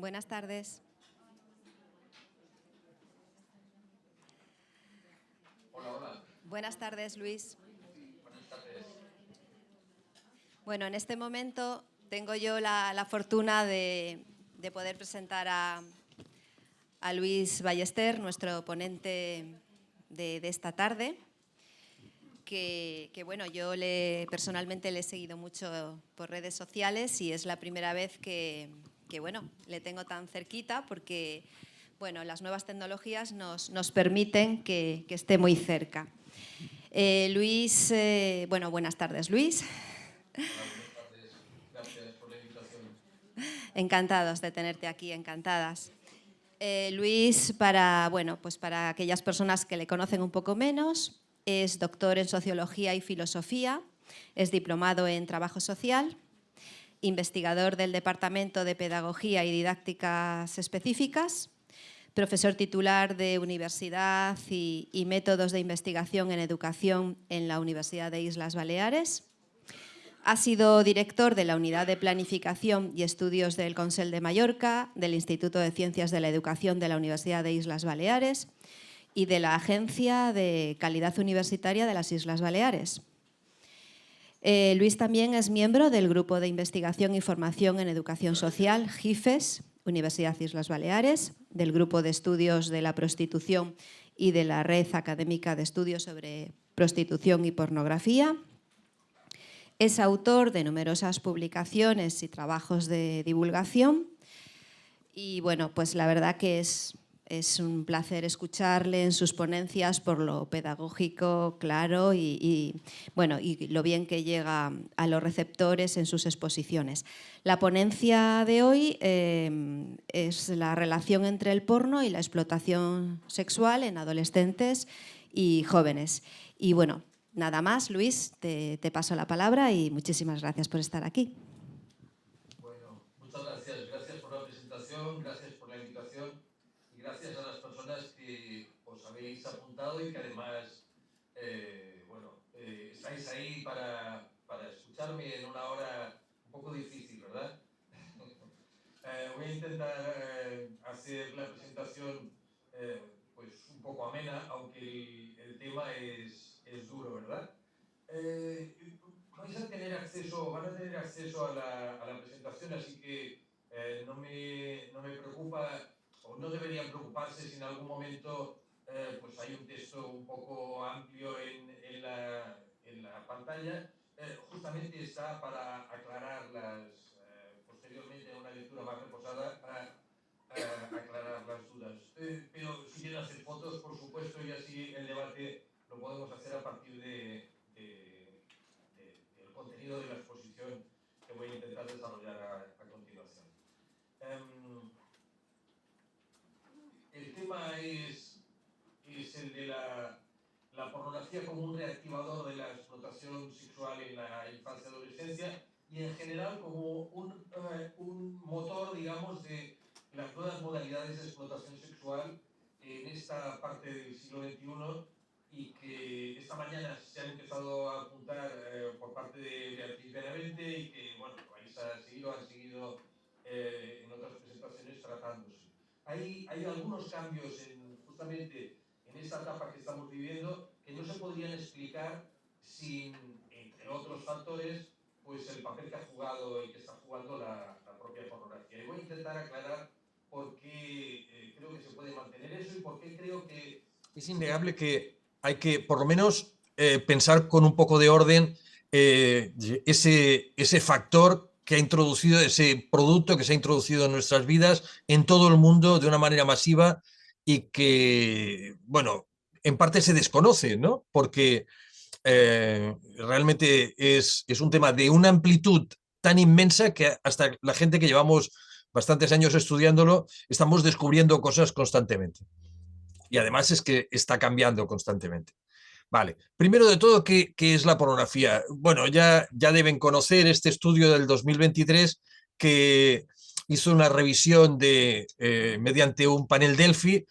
Buenas tardes. Hola, hola. Buenas tardes, Luis. Buenas tardes. Bueno, en este momento tengo yo la fortuna de poder presentar a Luis Ballester, nuestro ponente de esta tarde, que bueno, yo personalmente le he seguido mucho por redes sociales y es la primera vez que bueno, le tengo tan cerquita porque bueno, las nuevas tecnologías nos permiten que esté muy cerca. Luis, bueno, buenas tardes, Luis. Hola, buenas tardes. Gracias por la invitación. Encantados de tenerte aquí, encantadas. Luis, para aquellas personas que le conocen un poco menos, es doctor en Sociología y Filosofía, es diplomado en Trabajo Social, investigador del Departamento de Pedagogía y Didácticas Específicas, profesor titular de Universidad y Métodos de Investigación en Educación en la Universidad de Islas Baleares. Ha sido director de la Unidad de Planificación y Estudios del Consell de Mallorca, del Instituto de Ciencias de la Educación de la Universidad de Islas Baleares y de la Agencia de Calidad Universitaria de las Islas Baleares. Luis también es miembro del Grupo de Investigación y Formación en Educación Social, GIFES, Universidad Islas Baleares, del Grupo de Estudios de la Prostitución y de la Red Académica de Estudios sobre Prostitución y Pornografía. Es autor de numerosas publicaciones y trabajos de divulgación y bueno, pues la verdad que es un placer escucharle en sus ponencias por lo pedagógico, claro y lo bien que llega a los receptores en sus exposiciones. La ponencia de hoy es la relación entre el porno y la explotación sexual en adolescentes y jóvenes. Y bueno, nada más, Luis, te paso la palabra y muchísimas gracias por estar aquí. Bueno, muchas gracias. Gracias por la presentación, gracias por la invitación y gracias a las personas que os habéis apuntado y que además estáis ahí para escucharme en una hora un poco difícil, ¿verdad? Voy a intentar hacer la presentación pues un poco amena, aunque el tema es duro, ¿verdad? Van a tener acceso a la presentación, así que no me preocupa, o no deberían preocuparse si en algún momento pues hay un texto un poco amplio en la pantalla. Justamente está para aclarar posteriormente a una lectura más reposada, aclarar las dudas. Pero si quieren hacer fotos, por supuesto, y así el debate lo podemos hacer a partir del contenido de la exposición que voy a intentar desarrollar a continuación. El tema es el de la pornografía como un reactivador de la explotación sexual en la infancia y adolescencia y en general como un motor, digamos, de las nuevas modalidades de explotación sexual en esta parte del siglo XXI y que esta mañana se han empezado a apuntar por parte de Beatriz Benavente y que, bueno, han seguido en otras presentaciones tratándose. Hay algunos cambios justamente en esta etapa que estamos viviendo que no se podrían explicar sin, entre otros factores, pues el papel que ha jugado y que está jugando la propia pornografía. Y voy a intentar aclarar por qué creo que se puede mantener eso y por qué creo que es innegable que hay que, por lo menos, pensar con un poco de orden ese factor que ha introducido, ese producto que se ha introducido en nuestras vidas en todo el mundo de una manera masiva y que, bueno, en parte se desconoce, ¿no? Porque realmente es un tema de una amplitud tan inmensa que hasta la gente que llevamos bastantes años estudiándolo estamos descubriendo cosas constantemente. Y además es que está cambiando constantemente. Vale, primero de todo, ¿qué es la pornografía? Bueno, ya deben conocer este estudio del 2023 que hizo una revisión mediante un panel Delphi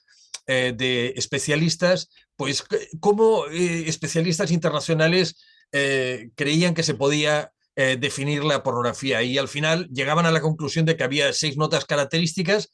de especialistas, pues cómo especialistas internacionales creían que se podía definir la pornografía. Y al final llegaban a la conclusión de que había 6 notas características,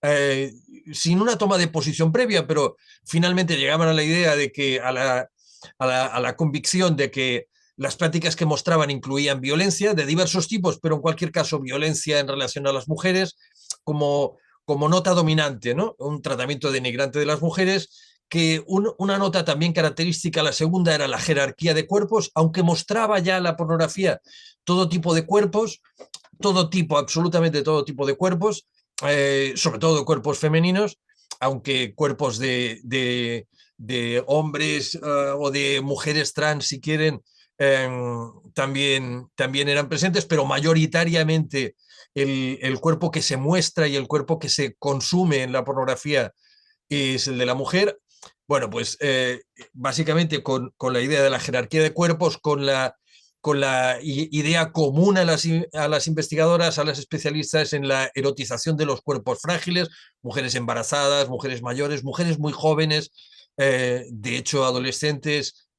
eh, sin una toma de posición previa, pero finalmente llegaban a la idea de que, a la convicción de que las prácticas que mostraban incluían violencia de diversos tipos, pero en cualquier caso violencia en relación a las mujeres como nota dominante, ¿no? Un tratamiento denigrante de las mujeres, que una nota también característica, la segunda, era la jerarquía de cuerpos, aunque mostraba ya la pornografía todo tipo de cuerpos, todo tipo, absolutamente todo tipo de cuerpos, sobre todo cuerpos femeninos, aunque cuerpos de hombres o de mujeres trans, si quieren, eh, también eran presentes, pero mayoritariamente el cuerpo que se muestra y el cuerpo que se consume en la pornografía es el de la mujer. Bueno, pues básicamente con la idea de la jerarquía de cuerpos, con la idea común a las investigadoras, a las especialistas en la erotización de los cuerpos frágiles, mujeres embarazadas, mujeres mayores, mujeres muy jóvenes, de hecho adolescentes,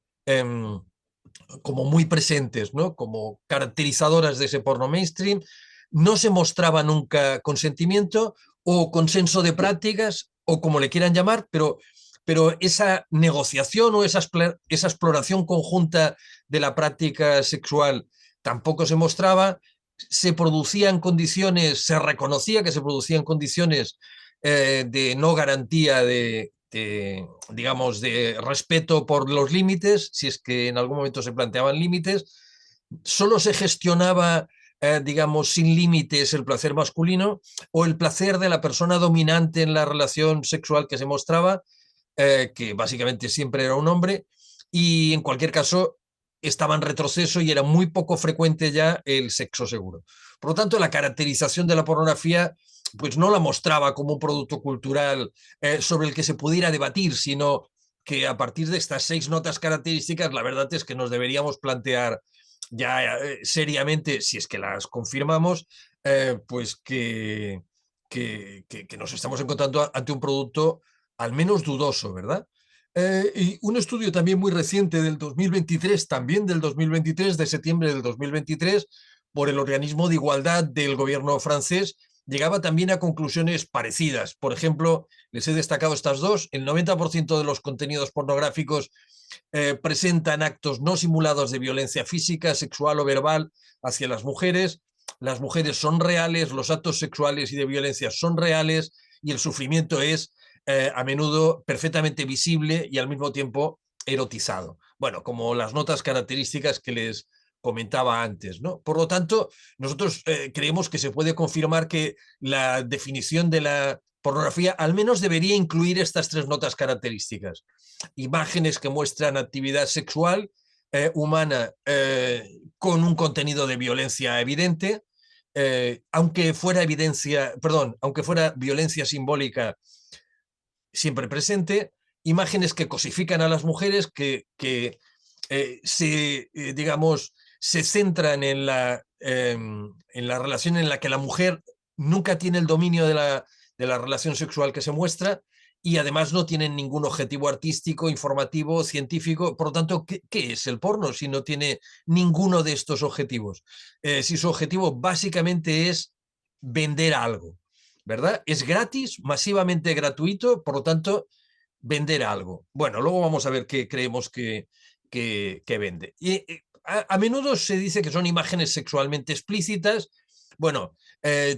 como muy presentes, ¿no? Como caracterizadoras de ese porno mainstream. No se mostraba nunca consentimiento o consenso de prácticas, o como le quieran llamar, pero esa negociación o esa exploración conjunta de la práctica sexual tampoco se mostraba. Se producían condiciones, se reconocía que se producían condiciones de no garantía digamos, de respeto por los límites, si es que en algún momento se planteaban límites. Solo se gestionaba, digamos, sin límites el placer masculino o el placer de la persona dominante en la relación sexual que se mostraba, que básicamente siempre era un hombre, y en cualquier caso estaba en retroceso y era muy poco frecuente ya el sexo seguro. Por lo tanto, la caracterización de la pornografía pues no la mostraba como un producto cultural sobre el que se pudiera debatir, sino que a partir de estas 6 notas características, la verdad es que nos deberíamos plantear ya seriamente, si es que las confirmamos, pues que nos estamos encontrando ante un producto al menos dudoso, ¿verdad? Y un estudio también muy reciente del 2023, también del 2023, de septiembre del 2023, por el Organismo de Igualdad del gobierno francés, llegaba también a conclusiones parecidas. Por ejemplo, les he destacado estas dos: el 90% de los contenidos pornográficos presentan actos no simulados de violencia física, sexual o verbal hacia las mujeres son reales, los actos sexuales y de violencia son reales, y el sufrimiento es a menudo perfectamente visible y al mismo tiempo erotizado. Bueno, como las notas características que les comentaba antes, ¿no? Por lo tanto, nosotros creemos que se puede confirmar que la definición de la pornografía al menos debería incluir estas 3 notas características: imágenes que muestran actividad sexual humana con un contenido de violencia evidente, aunque fuera aunque fuera violencia simbólica siempre presente, imágenes que cosifican a las mujeres, digamos, se centran en la relación en la que la mujer nunca tiene el dominio de la relación sexual que se muestra, y además no tienen ningún objetivo artístico, informativo, científico. Por lo tanto, ¿qué es el porno si no tiene ninguno de estos objetivos? Si su objetivo básicamente es vender algo, ¿verdad? Es gratis, masivamente gratuito, por lo tanto, vender algo. Bueno, luego vamos a ver qué creemos que vende. Y a menudo se dice que son imágenes sexualmente explícitas. Bueno,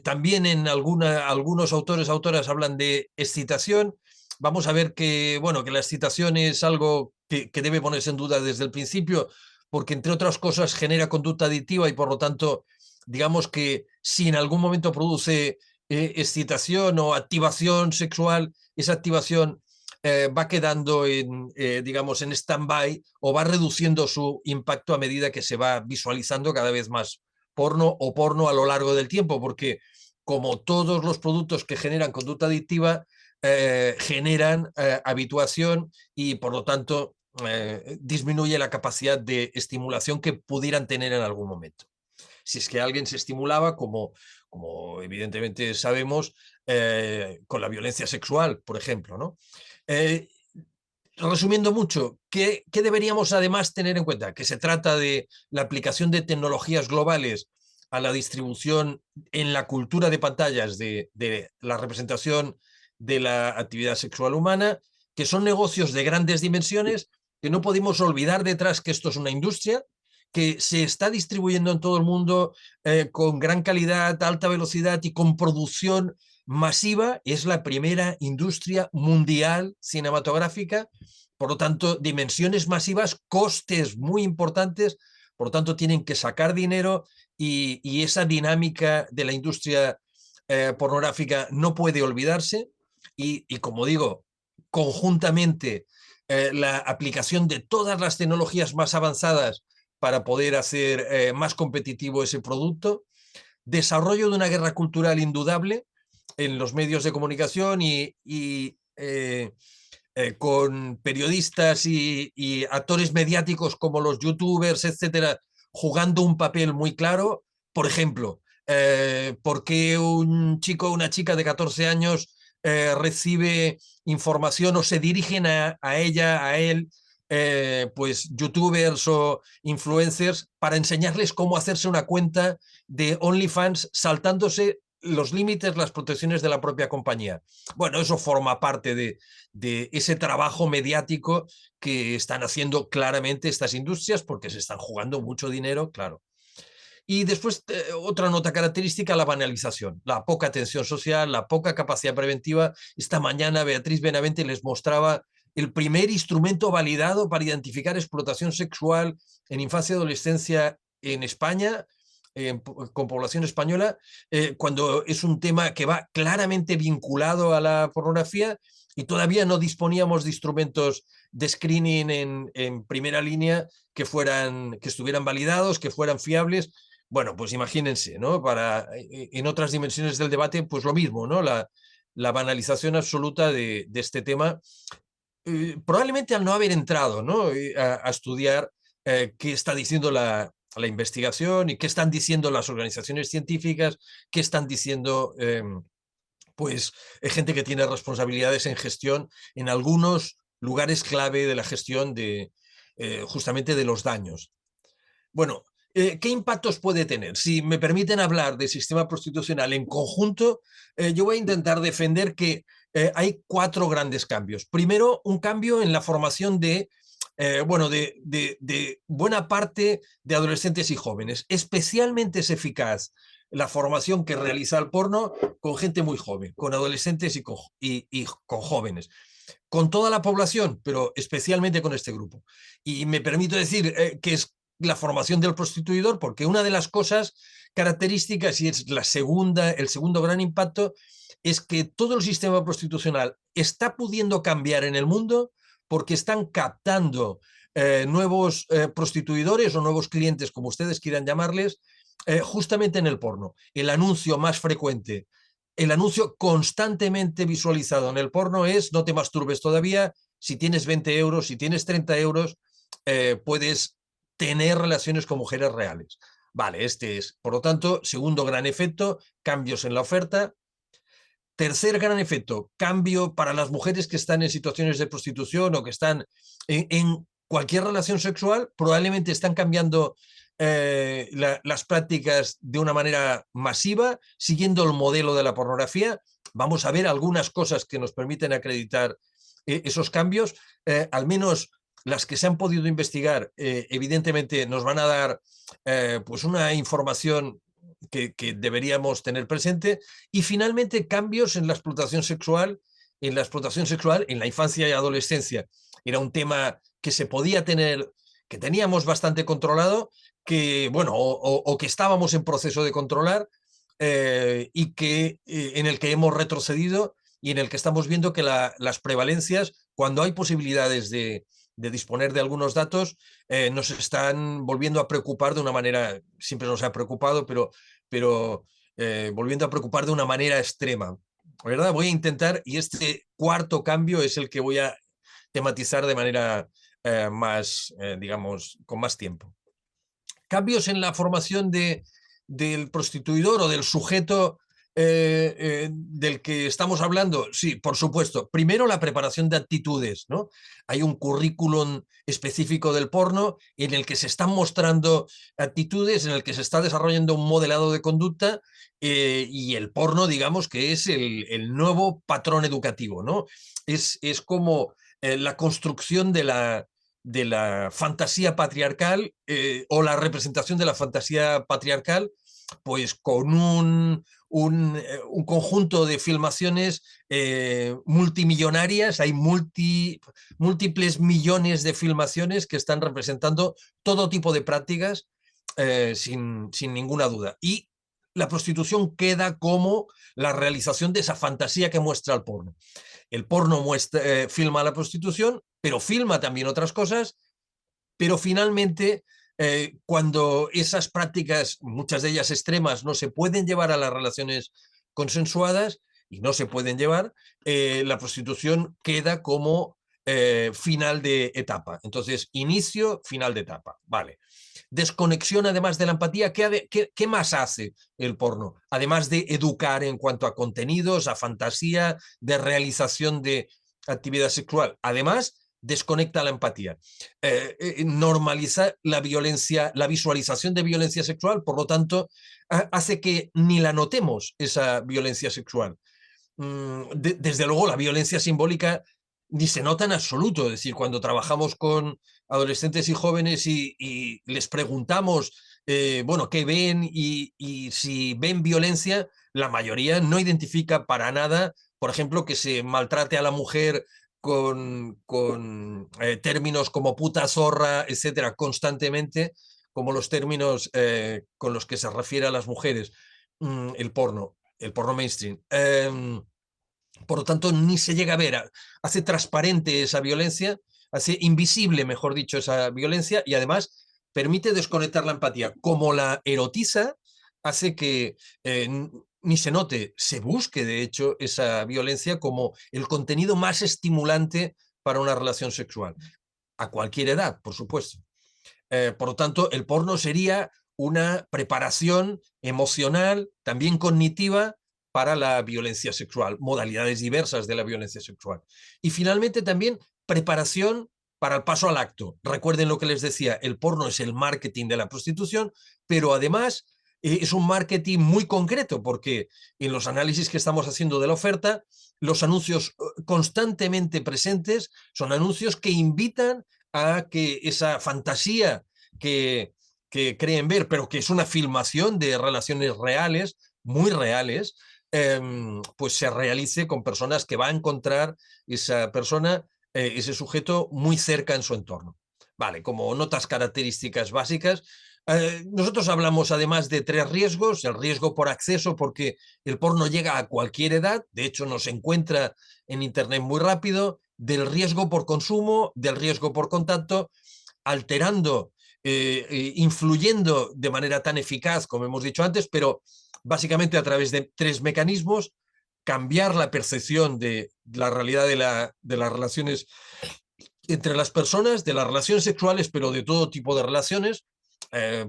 también en algunos autoras hablan de excitación. Vamos a ver bueno, que la excitación es algo que debe ponerse en duda desde el principio, porque entre otras cosas genera conducta adictiva y por lo tanto, digamos que si en algún momento produce excitación o activación sexual, esa activación va quedando digamos, en stand-by, o va reduciendo su impacto a medida que se va visualizando cada vez más porno a lo largo del tiempo, porque como todos los productos que generan conducta adictiva, generan habituación y por lo tanto disminuye la capacidad de estimulación que pudieran tener en algún momento. Si es que alguien se estimulaba, como evidentemente sabemos, con la violencia sexual, por ejemplo, ¿no? Eh, resumiendo mucho, ¿qué deberíamos además tener en cuenta? Que se trata de la aplicación de tecnologías globales a la distribución en la cultura de pantallas de la representación de la actividad sexual humana, que son negocios de grandes dimensiones, que no podemos olvidar detrás que esto es una industria, que se está distribuyendo en todo el mundo con gran calidad, alta velocidad y con producción masiva. Es la primera industria mundial cinematográfica, por lo tanto, dimensiones masivas, costes muy importantes, por lo tanto, tienen que sacar dinero y esa dinámica de la industria pornográfica no puede olvidarse y como digo, conjuntamente la aplicación de todas las tecnologías más avanzadas para poder hacer más competitivo ese producto, desarrollo de una guerra cultural indudable en los medios de comunicación con periodistas y actores mediáticos como los youtubers, etcétera, jugando un papel muy claro. Por ejemplo, ¿por qué un chico o una chica de 14 años recibe información o se dirigen a ella, a él, pues youtubers o influencers para enseñarles cómo hacerse una cuenta de OnlyFans saltándose los límites, las protecciones de la propia compañía? Bueno, eso forma parte de ese trabajo mediático que están haciendo claramente estas industrias porque se están jugando mucho dinero, claro. Y después, otra nota característica, la banalización, la poca atención social, la poca capacidad preventiva. Esta mañana Beatriz Benavente les mostraba el primer instrumento validado para identificar explotación sexual en infancia y adolescencia en España, con población española, cuando es un tema que va claramente vinculado a la pornografía y todavía no disponíamos de instrumentos de screening en primera línea que estuvieran validados, que fueran fiables. Bueno, pues imagínense, ¿no? En otras dimensiones del debate, pues lo mismo, ¿no? La banalización absoluta de este tema, probablemente al no haber entrado, ¿no? A estudiar qué está diciendo la investigación y qué están diciendo las organizaciones científicas, qué están diciendo pues gente que tiene responsabilidades en gestión en algunos lugares clave de la gestión justamente de los daños. Bueno, ¿qué impactos puede tener? Si me permiten hablar del sistema prostitucional en conjunto, yo voy a intentar defender que hay 4 grandes cambios. Primero, un cambio en la formación de buena parte de adolescentes y jóvenes. Especialmente es eficaz la formación que realiza el porno con gente muy joven, con adolescentes y con jóvenes. Con toda la población, pero especialmente con este grupo. Y me permito decir que es la formación del prostituidor, porque una de las cosas características, y es el segundo gran impacto, es que todo el sistema prostitucional está pudiendo cambiar en el mundo porque están captando nuevos prostituidores o nuevos clientes, como ustedes quieran llamarles, justamente en el porno. El anuncio más frecuente, el anuncio constantemente visualizado en el porno es: no te masturbes todavía, si tienes 20 euros, si tienes 30 euros, puedes tener relaciones con mujeres reales. Vale, este es, por lo tanto, segundo gran efecto, cambios en la oferta. Tercer gran efecto, cambio para las mujeres que están en situaciones de prostitución o que están en cualquier relación sexual, probablemente están cambiando las prácticas de una manera masiva, siguiendo el modelo de la pornografía. Vamos a ver algunas cosas que nos permiten acreditar esos cambios, al menos las que se han podido investigar, evidentemente nos van a dar pues una información que deberíamos tener presente. Y finalmente, cambios en la explotación sexual, en la infancia y adolescencia. Era un tema que se podía tener, que teníamos bastante controlado, que, bueno, o que estábamos en proceso de controlar, y en el que hemos retrocedido y en el que estamos viendo que las prevalencias, cuando hay posibilidades de disponer de algunos datos, nos están volviendo a preocupar de una manera, siempre nos ha preocupado, pero volviendo a preocupar de una manera extrema, ¿verdad? Voy a intentar, y este cuarto cambio es el que voy a tematizar de manera más, digamos, con más tiempo. Cambios en la formación del prostituidor o del sujeto del que estamos hablando, sí, por supuesto. Primero, la preparación de actitudes, ¿no? Hay un currículum específico del porno en el que se están mostrando actitudes, en el que se está desarrollando un modelado de conducta, y el porno, digamos, que es el nuevo patrón educativo, ¿no? Es como la construcción de la fantasía patriarcal, o la representación de la fantasía patriarcal, pues con un conjunto de filmaciones multimillonarias. Hay múltiples millones de filmaciones que están representando todo tipo de prácticas, sin ninguna duda. Y la prostitución queda como la realización de esa fantasía que muestra el porno. El porno filma la prostitución, pero filma también otras cosas, pero finalmente, cuando esas prácticas, muchas de ellas extremas, no se pueden llevar a las relaciones consensuadas y no se pueden llevar, la prostitución queda como final de etapa. Entonces, inicio, final de etapa. Vale. Desconexión, además de la empatía, ¿qué más hace el porno? Además de educar en cuanto a contenidos, a fantasía, de realización de actividad sexual. Además, desconecta la empatía. Normaliza la violencia, la visualización de violencia sexual, por lo tanto, hace que ni la notemos, esa violencia sexual. Desde luego, la violencia simbólica ni se nota en absoluto. Es decir, cuando trabajamos con adolescentes y jóvenes y les preguntamos, bueno, qué ven y si ven violencia, la mayoría no identifica para nada, por ejemplo, que se maltrate a la mujer con términos como puta, zorra, etcétera, constantemente, como los términos con los que se refiere a las mujeres, el porno mainstream. Por lo tanto, ni se llega a ver, hace transparente esa violencia, hace invisible, mejor dicho, esa violencia, y además permite desconectar la empatía. Como la erotiza, hace que ni se note, se busque, de hecho, esa violencia como el contenido más estimulante para una relación sexual, a cualquier edad, por supuesto. Por lo tanto, el porno sería una preparación emocional, también cognitiva, para la violencia sexual, modalidades diversas de la violencia sexual. Y finalmente también preparación para el paso al acto. Recuerden lo que les decía, el porno es el marketing de la prostitución, pero además es un marketing muy concreto, porque en los análisis que estamos haciendo de la oferta, los anuncios constantemente presentes son anuncios que invitan a que esa fantasía que creen ver, pero que es una filmación de relaciones reales, muy reales, pues se realice con personas que va a encontrar esa persona, ese sujeto, muy cerca en su entorno. Vale, como notas características básicas. Nosotros hablamos además de 3 riesgos: el riesgo por acceso, porque el porno llega a cualquier edad, de hecho nos encuentra en Internet muy rápido; del riesgo por consumo; del riesgo por contacto, alterando, influyendo de manera tan eficaz como hemos dicho antes, pero básicamente a través de 3 mecanismos: cambiar la percepción de la realidad de las relaciones entre las personas, de las relaciones sexuales, pero de todo tipo de relaciones.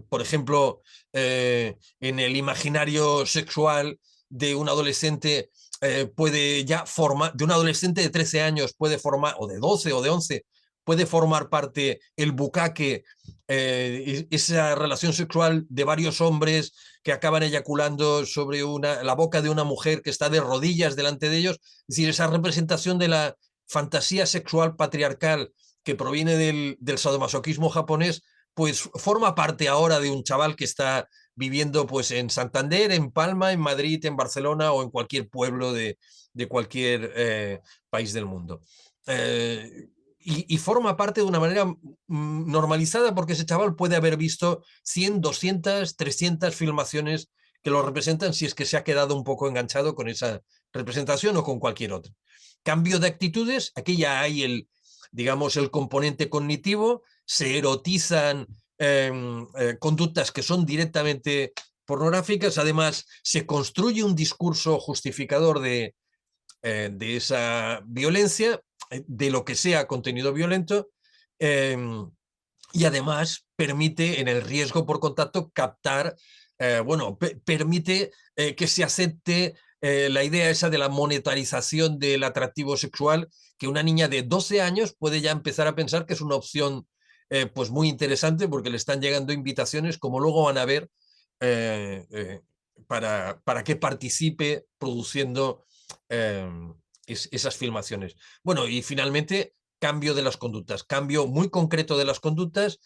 Por ejemplo, en el imaginario sexual de un adolescente, puede ya formar, de un adolescente de 13 años puede formar, o de 12 o de 11, puede formar parte el bucaque, esa relación sexual de varios hombres que acaban eyaculando sobre la boca de una mujer que está de rodillas delante de ellos. Es decir, esa representación de la fantasía sexual patriarcal que proviene del sadomasoquismo japonés, pues forma parte ahora de un chaval que está viviendo pues en Santander, en Palma, en Madrid, en Barcelona o en cualquier pueblo de cualquier país del mundo. Y forma parte de una manera normalizada, porque ese chaval puede haber visto 100, 200, 300 filmaciones que lo representan, si es que se ha quedado un poco enganchado con esa representación o con cualquier otra. Cambio de actitudes, aquí ya hay digamos, el componente cognitivo, se erotizan conductas que son directamente pornográficas. Además, se construye un discurso justificador de esa violencia, de lo que sea contenido violento, y además permite, en el riesgo por contacto, captar bueno, permite que se acepte la idea esa de la monetarización del atractivo sexual, que una niña de 12 años puede ya empezar a pensar que es una opción pues muy interesante, porque le están llegando invitaciones, como luego van a ver, eh, eh, para que participe produciendo esas filmaciones. Bueno, y finalmente, cambio de las conductas, cambio muy concreto de las conductas,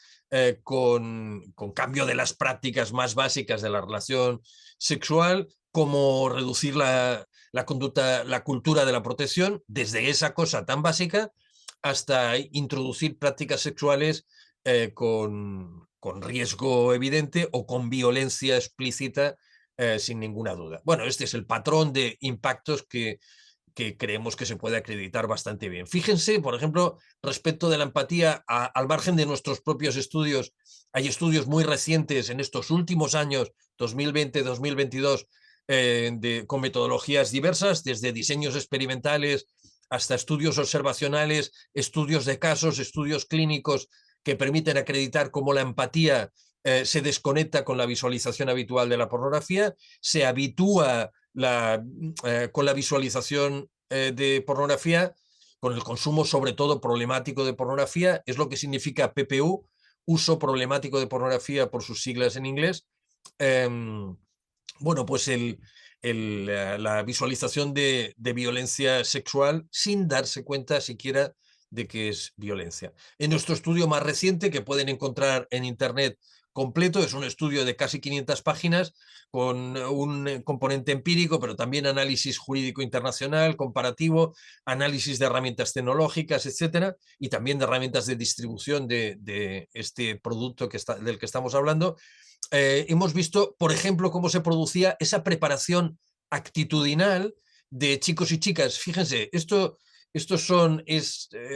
con cambio de las prácticas más básicas de la relación sexual, como reducir la conducta, la cultura de la protección, desde esa cosa tan básica hasta introducir prácticas sexuales con riesgo evidente o con violencia explícita, sin ninguna duda. Bueno, este es el patrón de impactos que creemos que se puede acreditar bastante bien. Fíjense, por ejemplo, respecto de la empatía, al margen de nuestros propios estudios, hay estudios muy recientes en estos últimos años, 2020-2022, con metodologías diversas, desde diseños experimentales hasta estudios observacionales, estudios de casos, estudios clínicos que permiten acreditar cómo la empatía se desconecta con la visualización habitual de la pornografía, se habitúa con la visualización de pornografía, con el consumo sobre todo problemático de pornografía, es lo que significa PPU, uso problemático de pornografía por sus siglas en inglés. Bueno, pues la visualización de violencia sexual sin darse cuenta siquiera de que es violencia. En nuestro estudio más reciente, que pueden encontrar en internet completo, es un estudio de casi 500 páginas con un componente empírico, pero también análisis jurídico internacional, comparativo, análisis de herramientas tecnológicas, etcétera, y también de herramientas de distribución de este producto del que estamos hablando. Hemos visto, por ejemplo, cómo se producía esa preparación actitudinal de chicos y chicas. Fíjense, es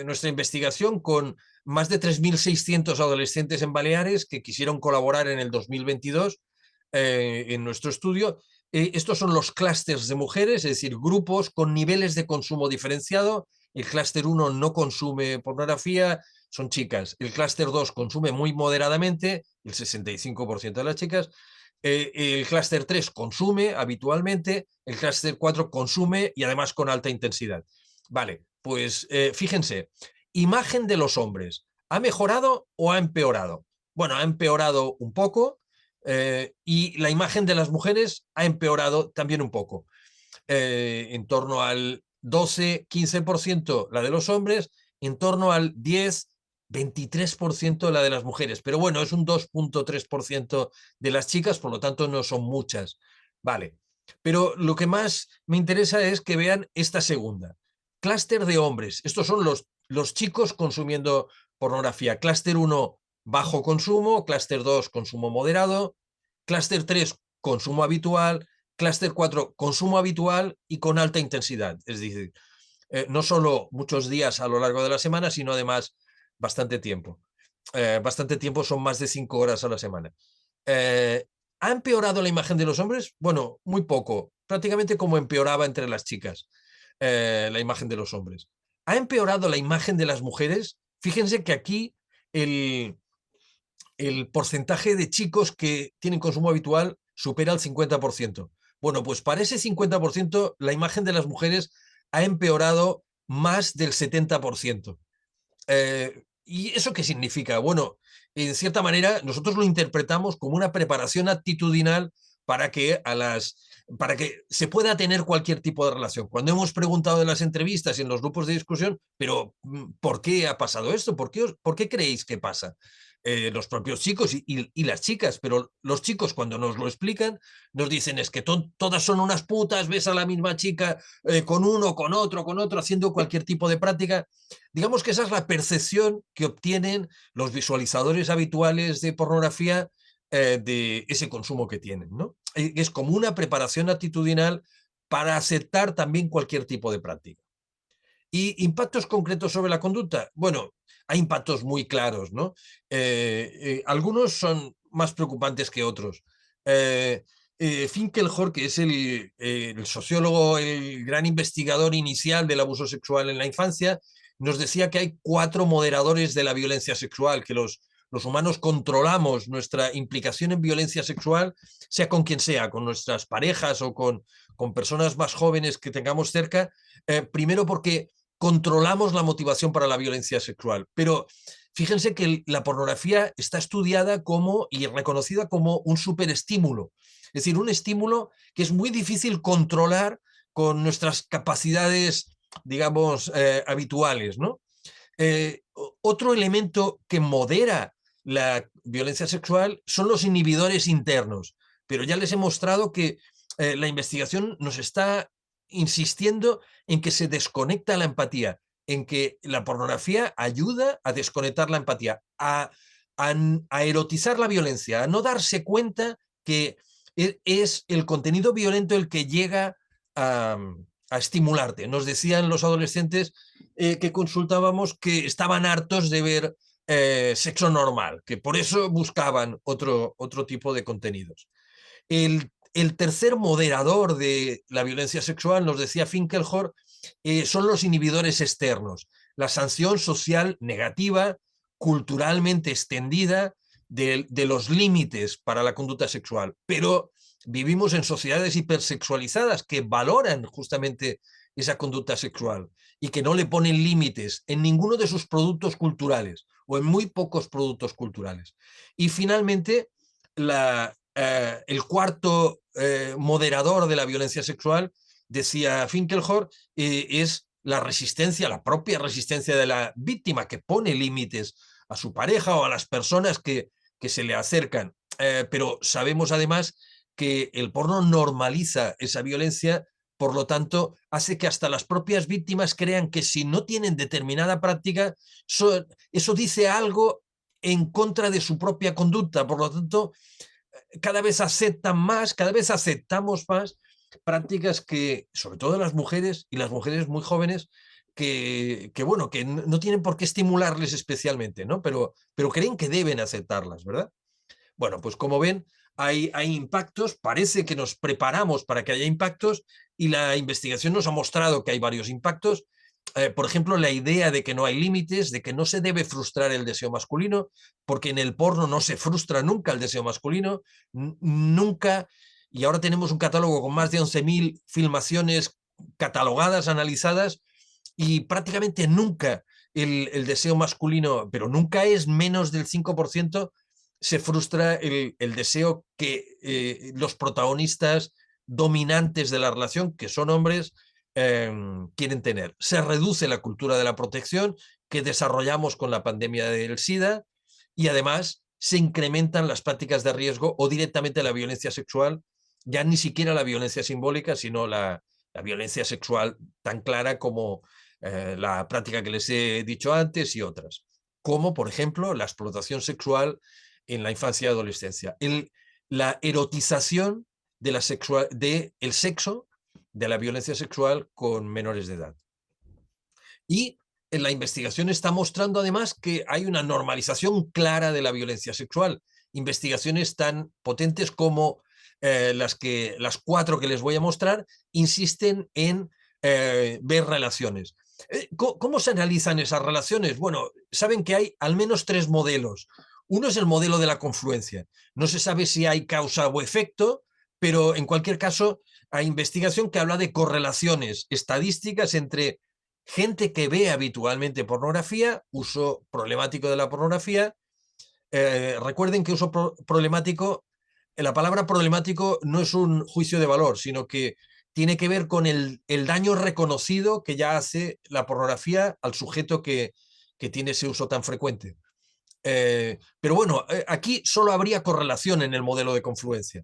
nuestra investigación con más de 3.600 adolescentes en Baleares que quisieron colaborar en el 2022 en nuestro estudio. Estos son los clústeres de mujeres, es decir, grupos con niveles de consumo diferenciado. El clúster 1 no consume pornografía, son chicas. El clúster 2 consume muy moderadamente, el 65% de las chicas. El clúster 3 consume habitualmente, el clúster 4 consume y además con alta intensidad. Vale, pues fíjense, imagen de los hombres, ¿ha mejorado o ha empeorado? Bueno, ha empeorado un poco, y la imagen de las mujeres ha empeorado también un poco, en torno al 12-15% la de los hombres, en torno al 10-23% la de las mujeres. Pero bueno, es un 2,3% de las chicas, por lo tanto no son muchas. Vale, pero lo que más me interesa es que vean esta segunda. Clúster de hombres. Estos son los chicos consumiendo pornografía. Clúster 1, bajo consumo. Clúster 2, consumo moderado. Clúster 3, consumo habitual. Clúster 4, consumo habitual y con alta intensidad. Es decir, no solo muchos días a lo largo de la semana, sino además bastante tiempo. Bastante tiempo son más de 5 horas a la semana. ¿Ha empeorado la imagen de los hombres? Bueno, muy poco. Prácticamente como empeoraba entre las chicas la imagen de los hombres. ¿Ha empeorado la imagen de las mujeres? Fíjense que aquí el porcentaje de chicos que tienen consumo habitual supera el 50%. Bueno, pues para ese 50% la imagen de las mujeres ha empeorado más del 70%. ¿Y eso qué significa? Bueno, en cierta manera nosotros lo interpretamos como una preparación actitudinal para que se pueda tener cualquier tipo de relación. Cuando hemos preguntado en las entrevistas y en los grupos de discusión, pero ¿por qué ha pasado esto? ¿Por qué creéis que pasa? Los propios chicos y las chicas, pero los chicos cuando nos lo explican nos dicen es que todas son unas putas, ves a la misma chica con uno, con otro, haciendo cualquier tipo de práctica. Digamos que esa es la percepción que obtienen los visualizadores habituales de pornografía de ese consumo que tienen, ¿no? Es como una preparación actitudinal para aceptar también cualquier tipo de práctica. ¿Y impactos concretos sobre la conducta? Bueno, hay impactos muy claros, ¿no? Algunos son más preocupantes que otros. Finkelhor, que es el sociólogo, el gran investigador inicial del abuso sexual en la infancia, nos decía que hay 4 moderadores de la violencia sexual, que los los humanos controlamos nuestra implicación en violencia sexual, sea con quien sea, con nuestras parejas o con personas más jóvenes que tengamos cerca, primero porque controlamos la motivación para la violencia sexual. Pero fíjense que la pornografía está estudiada como y reconocida como un superestímulo, es decir, un estímulo que es muy difícil controlar con nuestras capacidades, digamos, habituales, ¿no? Otro elemento que modera la violencia sexual son los inhibidores internos, pero ya les he mostrado que la investigación nos está insistiendo en que se desconecta la empatía, en que la pornografía ayuda a desconectar la empatía, a erotizar la violencia, a no darse cuenta que es el contenido violento el que llega a estimularte. Nos decían los adolescentes que consultábamos que estaban hartos de ver sexo normal, que por eso buscaban otro tipo de contenidos. El tercer moderador de la violencia sexual, nos decía Finkelhor, son los inhibidores externos, la sanción social negativa, culturalmente extendida de los límites para la conducta sexual. Pero vivimos en sociedades hipersexualizadas que valoran justamente esa conducta sexual y que no le ponen límites en ninguno de sus productos culturales o en muy pocos productos culturales. Y finalmente, el cuarto moderador de la violencia sexual, decía Finkelhor, es la resistencia, la propia resistencia de la víctima, que pone límites a su pareja o a las personas que se le acercan. Pero sabemos además que el porno normaliza esa violencia, por lo tanto, hace que hasta las propias víctimas crean que si no tienen determinada práctica, eso dice algo en contra de su propia conducta. Por lo tanto, cada vez aceptan más, cada vez aceptamos más prácticas que, sobre todo las mujeres y las mujeres muy jóvenes, bueno, que no tienen por qué estimularles especialmente, ¿no? Pero creen que deben aceptarlas, ¿verdad? Bueno, pues como ven, hay impactos, parece que nos preparamos para que haya impactos y la investigación nos ha mostrado que hay varios impactos. Por ejemplo, la idea de que no hay límites, de que no se debe frustrar el deseo masculino, porque en el porno no se frustra nunca el deseo masculino, nunca, y ahora tenemos un catálogo con más de 11.000 filmaciones catalogadas, analizadas, y prácticamente nunca el deseo masculino, pero nunca es menos del 5%, se frustra el deseo que los protagonistas dominantes de la relación, que son hombres, quieren tener. Se reduce la cultura de la protección que desarrollamos con la pandemia del SIDA y además se incrementan las prácticas de riesgo o directamente la violencia sexual, ya ni siquiera la violencia simbólica, sino la violencia sexual tan clara como la práctica que les he dicho antes y otras, como por ejemplo la explotación sexual en la infancia y adolescencia. La erotización del sexo, de la violencia sexual con menores de edad. Y en la investigación está mostrando además que hay una normalización clara de la violencia sexual. Investigaciones tan potentes como las 4 que les voy a mostrar insisten en ver relaciones. ¿Cómo se analizan esas relaciones? Bueno, saben que hay al menos 3 modelos. Uno es el modelo de la confluencia. No se sabe si hay causa o efecto, pero en cualquier caso hay investigación que habla de correlaciones estadísticas entre gente que ve habitualmente pornografía, uso problemático de la pornografía. Recuerden que uso problemático, la palabra problemático no es un juicio de valor, sino que tiene que ver con el daño reconocido que ya hace la pornografía al sujeto que tiene ese uso tan frecuente. Pero bueno, aquí solo habría correlación en el modelo de confluencia.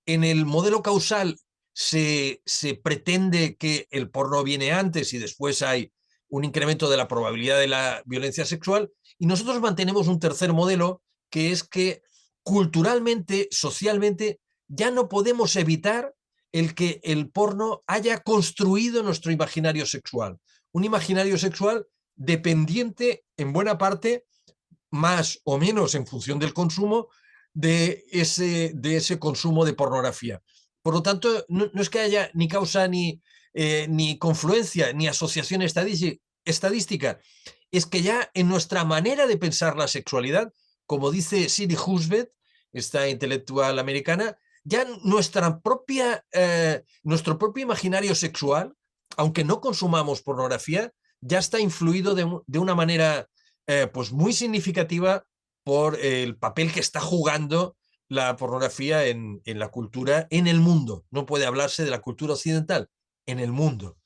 En el modelo causal se pretende que el porno viene antes y después hay un incremento de la probabilidad de la violencia sexual, y nosotros mantenemos un tercer modelo, que es que culturalmente, socialmente, ya no podemos evitar el que el porno haya construido nuestro imaginario sexual. Un imaginario sexual dependiente, en buena parte, más o menos en función del consumo, de ese consumo de pornografía. Por lo tanto, no es que haya ni causa ni confluencia ni asociación estadística, es que ya en nuestra manera de pensar la sexualidad como dice Siri Husband, esta intelectual americana, ya nuestro propio imaginario sexual, aunque no consumamos pornografía, ya está influido de una manera pues muy significativa por el papel que está jugando la pornografía en la cultura, en el mundo. No puede hablarse de la cultura occidental, en el mundo.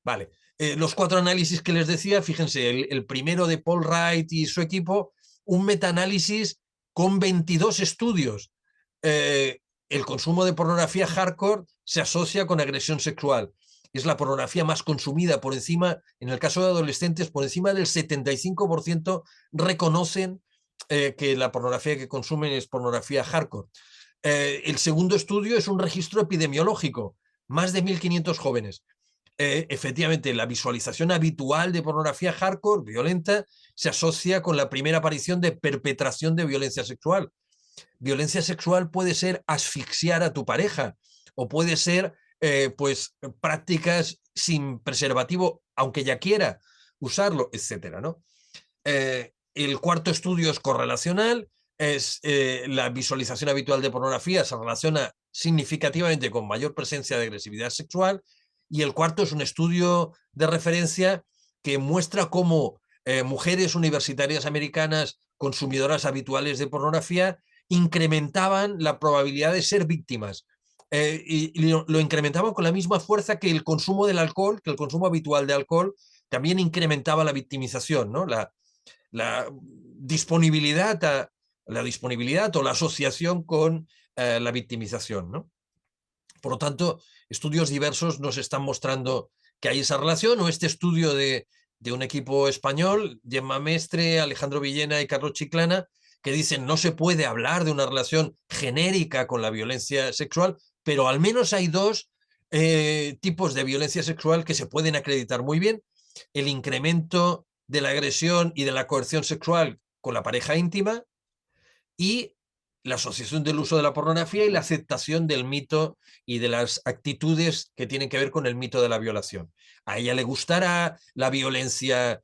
Vale. Los 4 análisis que les decía, fíjense, el primero de Paul Wright y su equipo, un metaanálisis con 22 estudios. El consumo de pornografía hardcore se asocia con agresión sexual. Es la pornografía más consumida por encima, en el caso de adolescentes, por encima del 75% reconocen que la pornografía que consumen es pornografía hardcore. El segundo estudio es un registro epidemiológico, más de 1.500 jóvenes. Efectivamente, la visualización habitual de pornografía hardcore, violenta, se asocia con la primera aparición de perpetración de violencia sexual. Violencia sexual puede ser asfixiar a tu pareja o puede ser pues prácticas sin preservativo, aunque ya quiera usarlo, etcétera, ¿no? El cuarto estudio es correlacional, es la visualización habitual de pornografía se relaciona significativamente con mayor presencia de agresividad sexual. Y el cuarto es un estudio de referencia que muestra cómo mujeres universitarias americanas consumidoras habituales de pornografía incrementaban la probabilidad de ser víctimas. Y lo incrementaban con la misma fuerza que el consumo del alcohol, que el consumo habitual de alcohol también incrementaba la victimización, ¿no? La disponibilidad o la asociación con la victimización, ¿no? Por lo tanto, estudios diversos nos están mostrando que hay esa relación, o este estudio de un equipo español, Gemma Mestre, Alejandro Villena y Carlos Chiclana, que dicen no se puede hablar de una relación genérica con la violencia sexual, pero al menos hay 2 tipos de violencia sexual que se pueden acreditar muy bien: el incremento de la agresión y de la coerción sexual con la pareja íntima, y la asociación del uso de la pornografía y la aceptación del mito y de las actitudes que tienen que ver con el mito de la violación. A ella le gustará la violencia,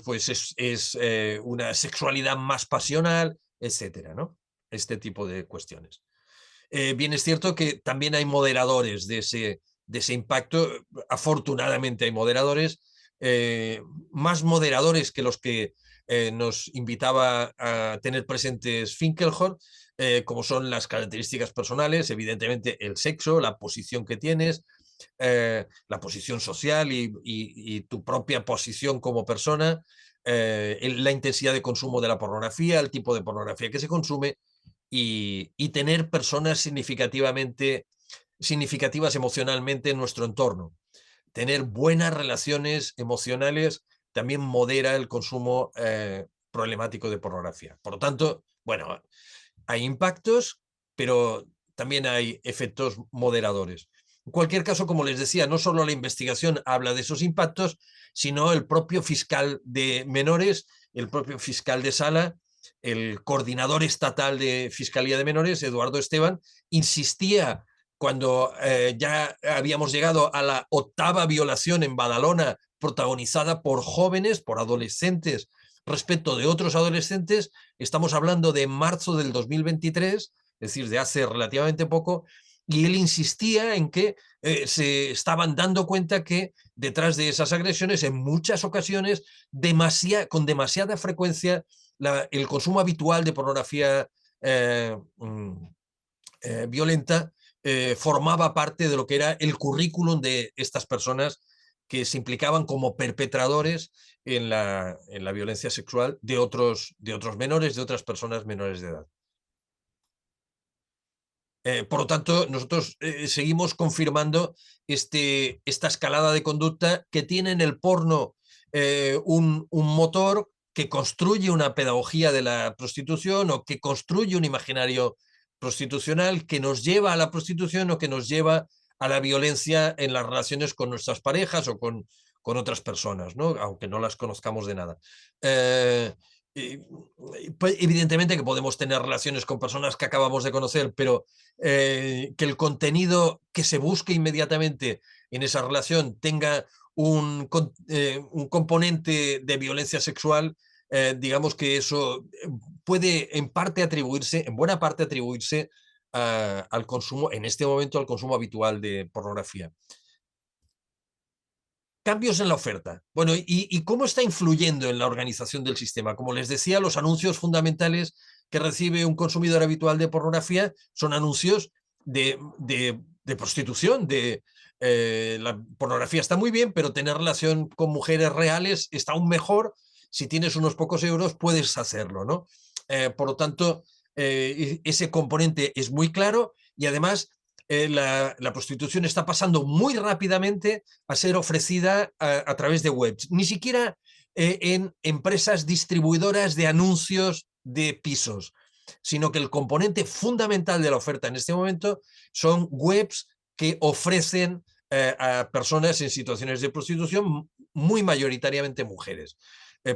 pues es una sexualidad más pasional, etcétera, ¿no? Este tipo de cuestiones. Bien es cierto que también hay moderadores de ese impacto. Afortunadamente hay moderadores, más moderadores que los que nos invitaba a tener presentes Finkelhorn, como son las características personales, evidentemente el sexo, la posición que tienes, la posición social y tu propia posición como persona, la intensidad de consumo de la pornografía, el tipo de pornografía que se consume, y tener personas significativas emocionalmente en nuestro entorno. Tener buenas relaciones emocionales también modera el consumo problemático de pornografía. Por lo tanto, bueno, hay impactos, pero también hay efectos moderadores. En cualquier caso, como les decía, no solo la investigación habla de esos impactos, sino el propio fiscal de menores, el propio fiscal de sala, el coordinador estatal de Fiscalía de Menores, Eduardo Esteban, insistía cuando ya habíamos llegado a la 8ª violación en Badalona, protagonizada por jóvenes, por adolescentes, respecto de otros adolescentes. Estamos hablando de marzo del 2023, es decir, de hace relativamente poco, y él insistía en que se estaban dando cuenta que detrás de esas agresiones, en muchas ocasiones, con demasiada frecuencia, el consumo habitual de pornografía violenta formaba parte de lo que era el currículum de estas personas que se implicaban como perpetradores en la violencia sexual de otros menores, de otras personas menores de edad. Por lo tanto, nosotros seguimos confirmando esta escalada de conducta que tiene en el porno un motor que construye una pedagogía de la prostitución, o que construye un imaginario prostitucional que nos lleva a la prostitución, o que nos lleva a la violencia en las relaciones con nuestras parejas o con otras personas, ¿no? Aunque no las conozcamos de nada. Pues, evidentemente que podemos tener relaciones con personas que acabamos de conocer, pero que el contenido que se busque inmediatamente en esa relación tenga un componente de violencia sexual, digamos que eso puede en parte atribuirse, en buena parte atribuirse al consumo, en este momento al consumo habitual de pornografía. Cambios en la oferta. Bueno, ¿y cómo está influyendo en la organización del sistema? Como les decía, los anuncios fundamentales que recibe un consumidor habitual de pornografía son anuncios de prostitución, la pornografía está muy bien, pero tener relación con mujeres reales está aún mejor. Si tienes unos pocos euros, puedes hacerlo, ¿no? Por lo tanto, ese componente es muy claro y además la prostitución está pasando muy rápidamente a ser ofrecida a través de webs, ni siquiera en empresas distribuidoras de anuncios de pisos, sino que el componente fundamental de la oferta en este momento son webs que ofrecen a personas en situaciones de prostitución, muy mayoritariamente mujeres,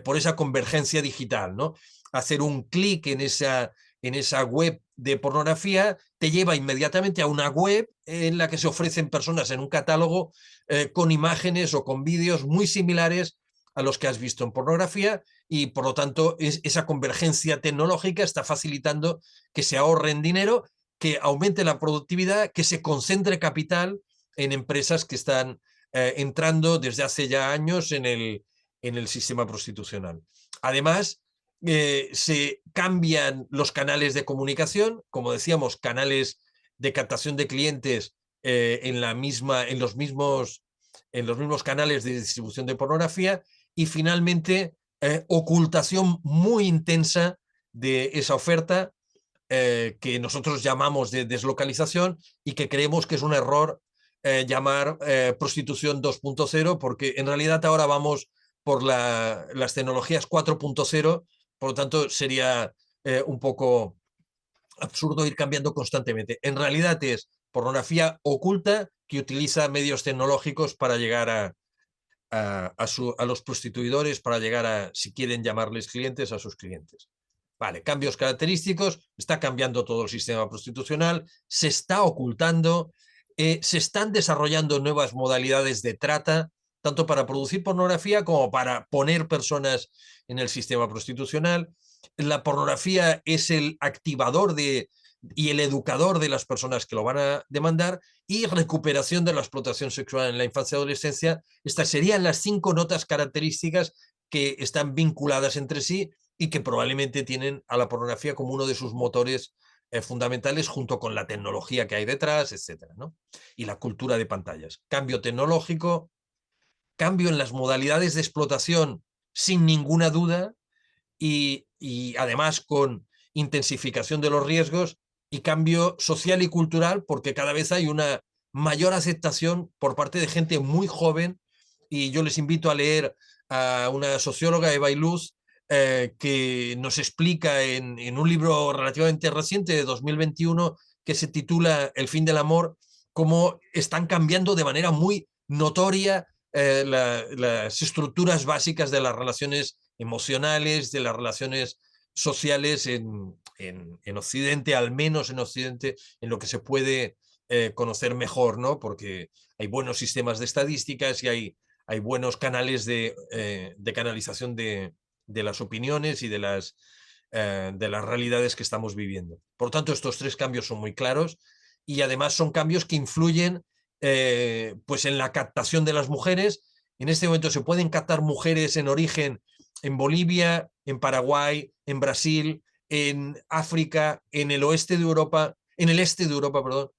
por esa convergencia digital, ¿no? Hacer un clic en esa web de pornografía te lleva inmediatamente a una web en la que se ofrecen personas en un catálogo con imágenes o con vídeos muy similares a los que has visto en pornografía y por lo tanto esa convergencia tecnológica está facilitando que se ahorren dinero, que aumente la productividad, que se concentre capital en empresas que están entrando desde hace ya años en el sistema prostitucional. Además, se cambian los canales de comunicación, como decíamos, canales de captación de clientes en los mismos canales de distribución de pornografía y finalmente ocultación muy intensa de esa oferta que nosotros llamamos de deslocalización y que creemos que es un error llamar prostitución 2.0 porque en realidad ahora vamos por las tecnologías 4.0, por lo tanto sería un poco absurdo ir cambiando constantemente. En realidad es pornografía oculta que utiliza medios tecnológicos para llegar a los prostituidores, para llegar a, si quieren llamarles clientes, a sus clientes. Vale, cambios característicos, está cambiando todo el sistema prostitucional, se está ocultando, se están desarrollando nuevas modalidades de trata, tanto para producir pornografía como para poner personas en el sistema prostitucional. La pornografía es el activador y el educador de las personas que lo van a demandar y recuperación de la explotación sexual en la infancia y adolescencia. Estas serían las 5 notas características que están vinculadas entre sí y que probablemente tienen a la pornografía como uno de sus motores fundamentales junto con la tecnología que hay detrás, etcétera, ¿no? Y la cultura de pantallas. Cambio tecnológico, cambio en las modalidades de explotación sin ninguna duda y además con intensificación de los riesgos y cambio social y cultural porque cada vez hay una mayor aceptación por parte de gente muy joven y yo les invito a leer a una socióloga, Eva Iluz, que nos explica en un libro relativamente reciente de 2021 que se titula El fin del amor, cómo están cambiando de manera muy notoria las estructuras básicas de las relaciones emocionales, de las relaciones sociales en Occidente, al menos en Occidente, en lo que se puede conocer mejor, ¿no? Porque hay buenos sistemas de estadísticas y hay buenos canales de canalización de las opiniones y de las realidades que estamos viviendo. Por lo tanto, estos 3 cambios son muy claros y además son cambios que influyen pues en la captación de las mujeres. En este momento se pueden captar mujeres en origen en Bolivia, en Paraguay, en Brasil, en África, en el oeste de Europa, en el este de Europa, perdón,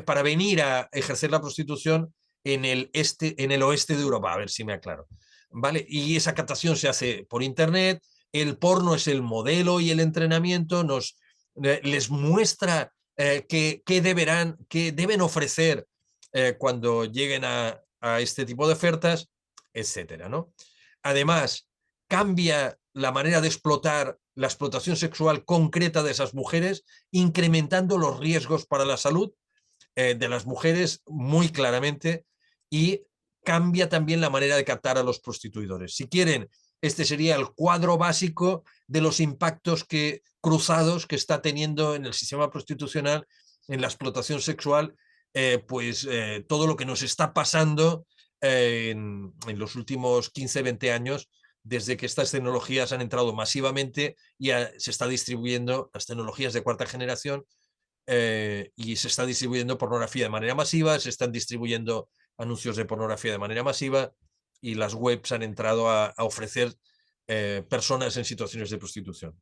para venir a ejercer la prostitución en el oeste de Europa, a ver si me aclaro. ¿Vale? Y esa captación se hace por internet, el porno es el modelo y el entrenamiento, les muestra qué deben ofrecer cuando lleguen a este tipo de ofertas, etcétera, ¿no? Además, cambia la manera de explotar la explotación sexual concreta de esas mujeres, incrementando los riesgos para la salud de las mujeres muy claramente y cambia también la manera de captar a los prostituidores. Si quieren, este sería el cuadro básico de los impactos cruzados que está teniendo en el sistema prostitucional, en la explotación sexual, todo lo que nos está pasando en los últimos 15, 20 años desde que estas tecnologías han entrado masivamente y se está distribuyendo las tecnologías de cuarta generación y se está distribuyendo pornografía de manera masiva, se están distribuyendo anuncios de pornografía de manera masiva y las webs han entrado a ofrecer personas en situaciones de prostitución.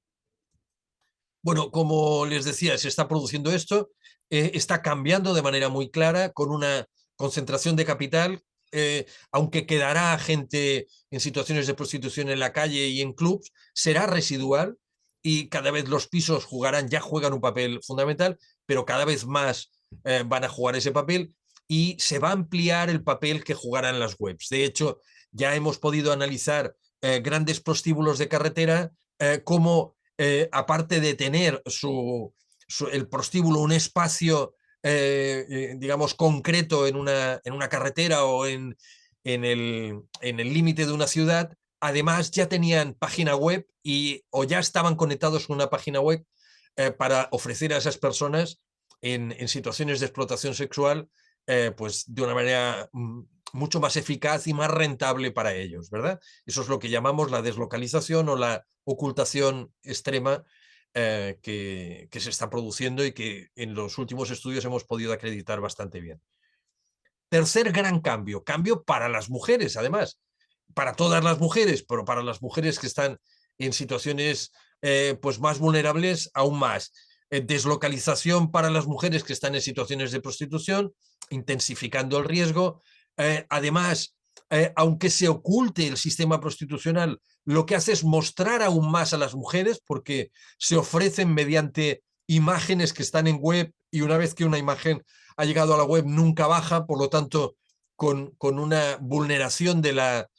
Bueno, como les decía, se está produciendo esto, está cambiando de manera muy clara con una concentración de capital, aunque quedará gente en situaciones de prostitución en la calle y en clubs, será residual y cada vez los pisos ya juegan un papel fundamental, pero cada vez más van a jugar ese papel y se va a ampliar el papel que jugarán las webs. De hecho, ya hemos podido analizar grandes prostíbulos de carretera como aparte de tener el prostíbulo un espacio, digamos, concreto en una carretera o en el límite de una ciudad, además ya tenían página web o ya estaban conectados con una página web para ofrecer a esas personas en situaciones de explotación sexual pues de una manera mucho más eficaz y más rentable para ellos, ¿verdad? Eso es lo que llamamos la deslocalización o la ocultación extrema que se está produciendo y que en los últimos estudios hemos podido acreditar bastante bien. Tercer gran cambio para las mujeres, además, para todas las mujeres, pero para las mujeres que están en situaciones pues más vulnerables, aún más. Deslocalización para las mujeres que están en situaciones de prostitución, intensificando el riesgo. Además, aunque se oculte el sistema prostitucional, lo que hace es mostrar aún más a las mujeres porque se ofrecen mediante imágenes que están en web y una vez que una imagen ha llegado a la web nunca baja, por lo tanto, con una vulneración de la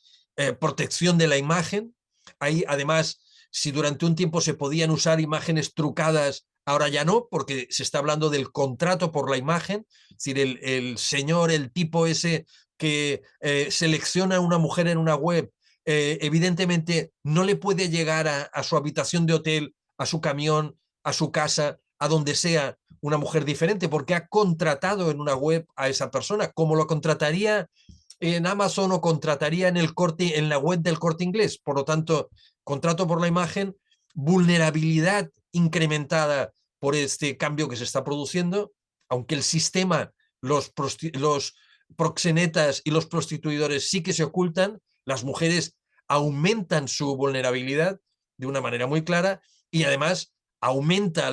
protección de la imagen. Ahí, además, si durante un tiempo se podían usar imágenes trucadas, ahora ya no, porque se está hablando del contrato por la imagen, es decir, el señor, el tipo ese que selecciona a una mujer en una web, evidentemente no le puede llegar a su habitación de hotel, a su camión, a su casa, a donde sea una mujer diferente, porque ha contratado en una web a esa persona, como lo contrataría en Amazon o contrataría en la web del Corte Inglés. Por lo tanto, contrato por la imagen, vulnerabilidad incrementada por este cambio que se está produciendo, aunque el sistema, los proxenetas y los prostituidores sí que se ocultan, las mujeres aumentan su vulnerabilidad de una manera muy clara y además aumenta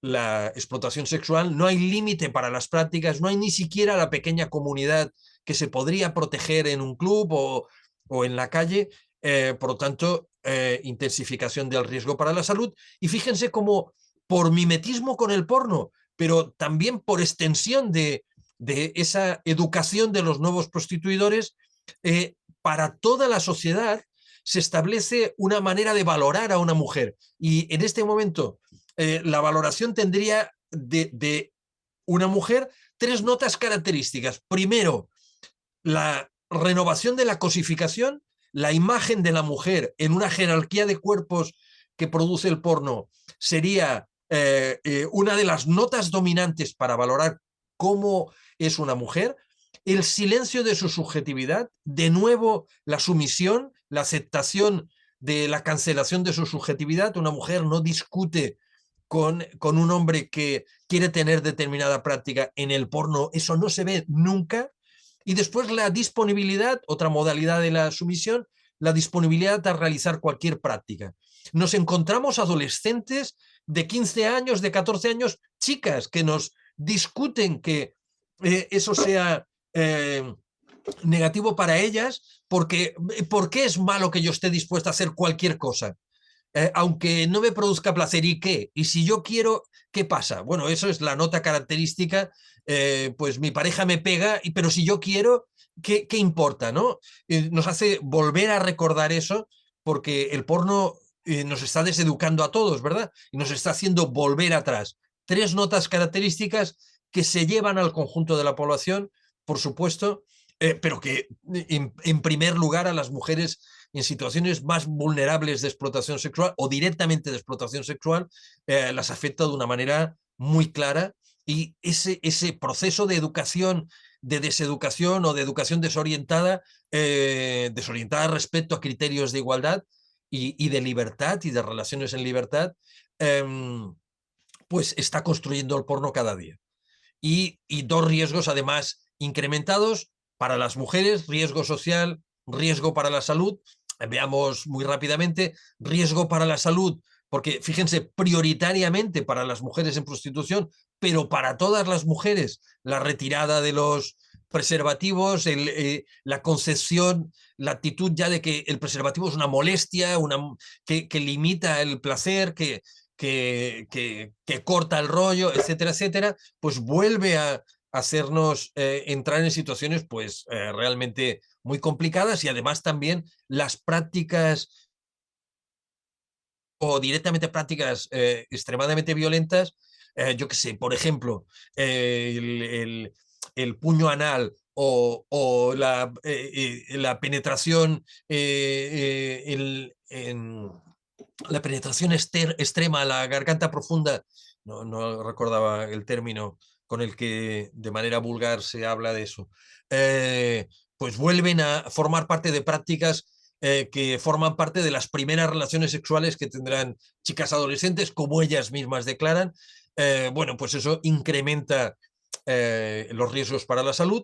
la explotación sexual, no hay límite para las prácticas, no hay ni siquiera la pequeña comunidad que se podría proteger en un club o en la calle, por lo tanto, intensificación del riesgo para la salud. Y fíjense cómo por mimetismo con el porno, pero también por extensión de esa educación de los nuevos prostituidores, para toda la sociedad se establece una manera de valorar a una mujer. Y en este momento, la valoración tendría de una mujer 3 notas características. Primero, la renovación de la cosificación, la imagen de la mujer en una jerarquía de cuerpos que produce el porno sería una de las notas dominantes para valorar cómo es una mujer. El silencio de su subjetividad, de nuevo la sumisión, la aceptación de la cancelación de su subjetividad. Una mujer no discute con un hombre que quiere tener determinada práctica en el porno, eso no se ve nunca. Y después la disponibilidad, otra modalidad de la sumisión, la disponibilidad a realizar cualquier práctica. Nos encontramos adolescentes de 15 años, de 14 años, chicas que nos discuten que eso sea negativo para ellas, porque ¿por qué es malo que yo esté dispuesta a hacer cualquier cosa? Aunque no me produzca placer, ¿y qué? Y si yo quiero, ¿qué pasa? Bueno, eso es la nota característica, pues mi pareja me pega, pero si yo quiero, ¿qué importa? ¿No? Nos hace volver a recordar eso, porque el porno nos está deseducando a todos, ¿verdad? Y nos está haciendo volver atrás. 3 notas características que se llevan al conjunto de la población, por supuesto, pero que en primer lugar a las mujeres en situaciones más vulnerables de explotación sexual o directamente de explotación sexual, las afecta de una manera muy clara Y ese proceso de educación, de deseducación o de educación desorientada, desorientada respecto a criterios de igualdad y de libertad y de relaciones en libertad, pues está construyendo el porno cada día. Y dos riesgos además incrementados para las mujeres: riesgo social, riesgo para la salud. Veamos muy rápidamente: riesgo para la salud, porque fíjense, prioritariamente para las mujeres en prostitución, pero para todas las mujeres, la retirada de los preservativos, la concepción, la actitud ya de que el preservativo es una molestia, que limita el placer, que corta el rollo, etcétera, etcétera, pues vuelve a hacernos entrar en situaciones pues realmente muy complicadas. Y además también las prácticas o directamente prácticas extremadamente violentas, yo qué sé, por ejemplo, el puño anal o la penetración la penetración extrema a la garganta profunda. No recordaba el término con el que de manera vulgar se habla de eso. Pues vuelven a formar parte de prácticas que forman parte de las primeras relaciones sexuales que tendrán chicas adolescentes, como ellas mismas declaran. Bueno, pues eso incrementa los riesgos para la salud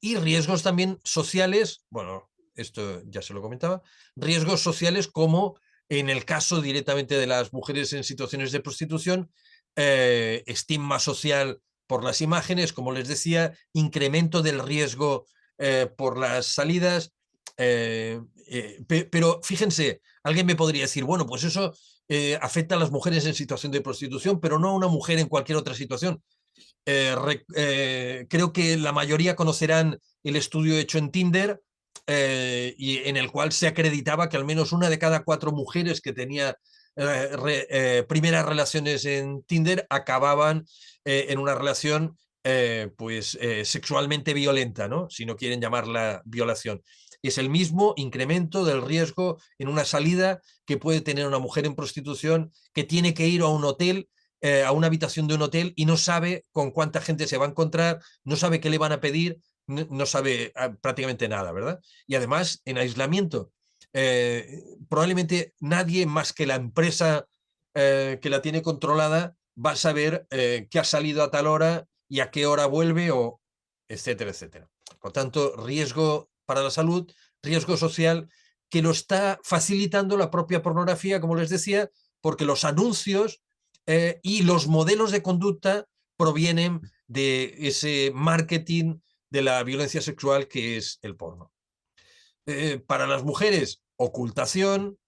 y riesgos también sociales. Bueno, esto ya se lo comentaba. Riesgos sociales como en el caso directamente de las mujeres en situaciones de prostitución, estigma social por las imágenes, como les decía, incremento del riesgo por las salidas. Pero fíjense, alguien me podría decir, bueno, pues eso afecta a las mujeres en situación de prostitución, pero no a una mujer en cualquier otra situación. Creo que la mayoría conocerán el estudio hecho en Tinder, y en el cual se acreditaba que al menos una de cada 4 mujeres que tenía primeras relaciones en Tinder acababan en una relación pues sexualmente violenta, ¿no? Si no quieren llamarla violación. Es el mismo incremento del riesgo en una salida que puede tener una mujer en prostitución, que tiene que ir a un hotel, a una habitación de un hotel, y no sabe con cuánta gente se va a encontrar, no sabe qué le van a pedir, no sabe prácticamente nada, ¿verdad? Y además en aislamiento. Probablemente nadie más que la empresa que la tiene controlada va a saber que ha salido a tal hora y a qué hora vuelve, o etcétera, etcétera. Por tanto, riesgo para la salud, riesgo social, que lo está facilitando la propia pornografía, como les decía, porque los anuncios y los modelos de conducta provienen de ese marketing de la violencia sexual que es el porno. Para las mujeres, ocultación,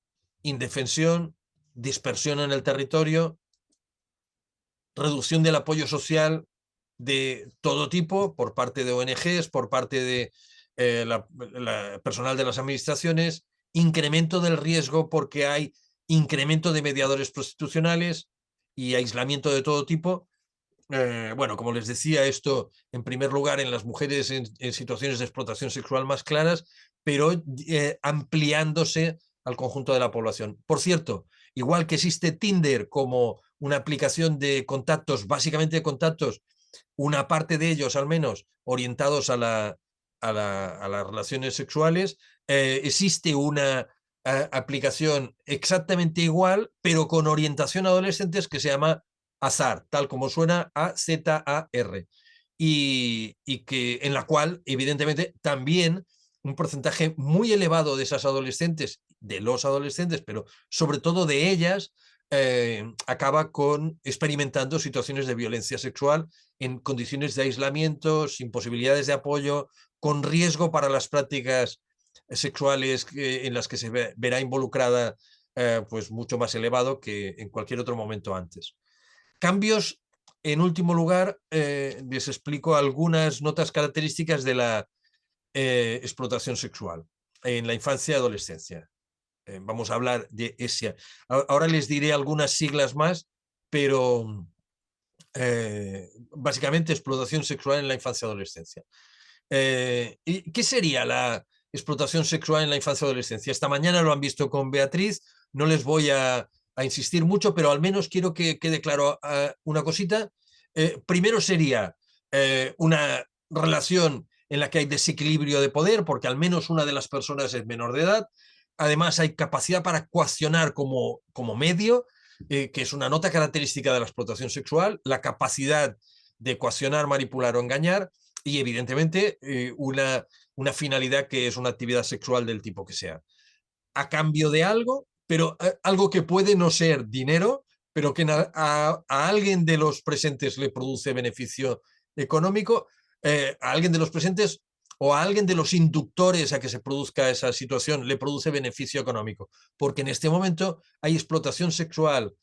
indefensión, dispersión en el territorio, reducción del apoyo social de todo tipo por parte de ONGs, por parte de la personal de las administraciones, incremento del riesgo porque hay incremento de mediadores prostitucionales y aislamiento de todo tipo. Bueno, como les decía, esto en primer lugar en las mujeres en situaciones de explotación sexual más claras, pero ampliándose al conjunto de la población. Por cierto, igual que existe Tinder como una aplicación de contactos, básicamente de contactos, una parte de ellos al menos orientados a las relaciones sexuales, existe una aplicación exactamente igual, pero con orientación a adolescentes, que se llama Azar, tal como suena, AZAR, y que en la cual, evidentemente, también un porcentaje muy elevado de esas adolescentes, de los adolescentes, pero sobre todo de ellas, acaba experimentando situaciones de violencia sexual en condiciones de aislamiento, sin posibilidades de apoyo, con riesgo para las prácticas sexuales en las que se verá involucrada, pues mucho más elevado que en cualquier otro momento antes. Cambios, en último lugar, les explico algunas notas características de la explotación sexual en la infancia y adolescencia. Vamos a hablar de ESIA. Ahora les diré algunas siglas más, pero básicamente explotación sexual en la infancia y adolescencia. ¿Y qué sería la explotación sexual en la infancia y adolescencia? Esta mañana lo han visto con Beatriz, no les voy a insistir mucho, pero al menos quiero que quede claro una cosita. Primero sería una relación en la que hay desequilibrio de poder, porque al menos una de las personas es menor de edad. Además, hay capacidad para coaccionar como medio, que es una nota característica de la explotación sexual, la capacidad de coaccionar, manipular o engañar, y evidentemente una finalidad que es una actividad sexual del tipo que sea. A cambio de algo, pero algo que puede no ser dinero, pero que a alguien de los presentes le produce beneficio económico, a alguien de los presentes o a alguien de los inductores a que se produzca esa situación le produce beneficio económico, porque en este momento hay explotación sexual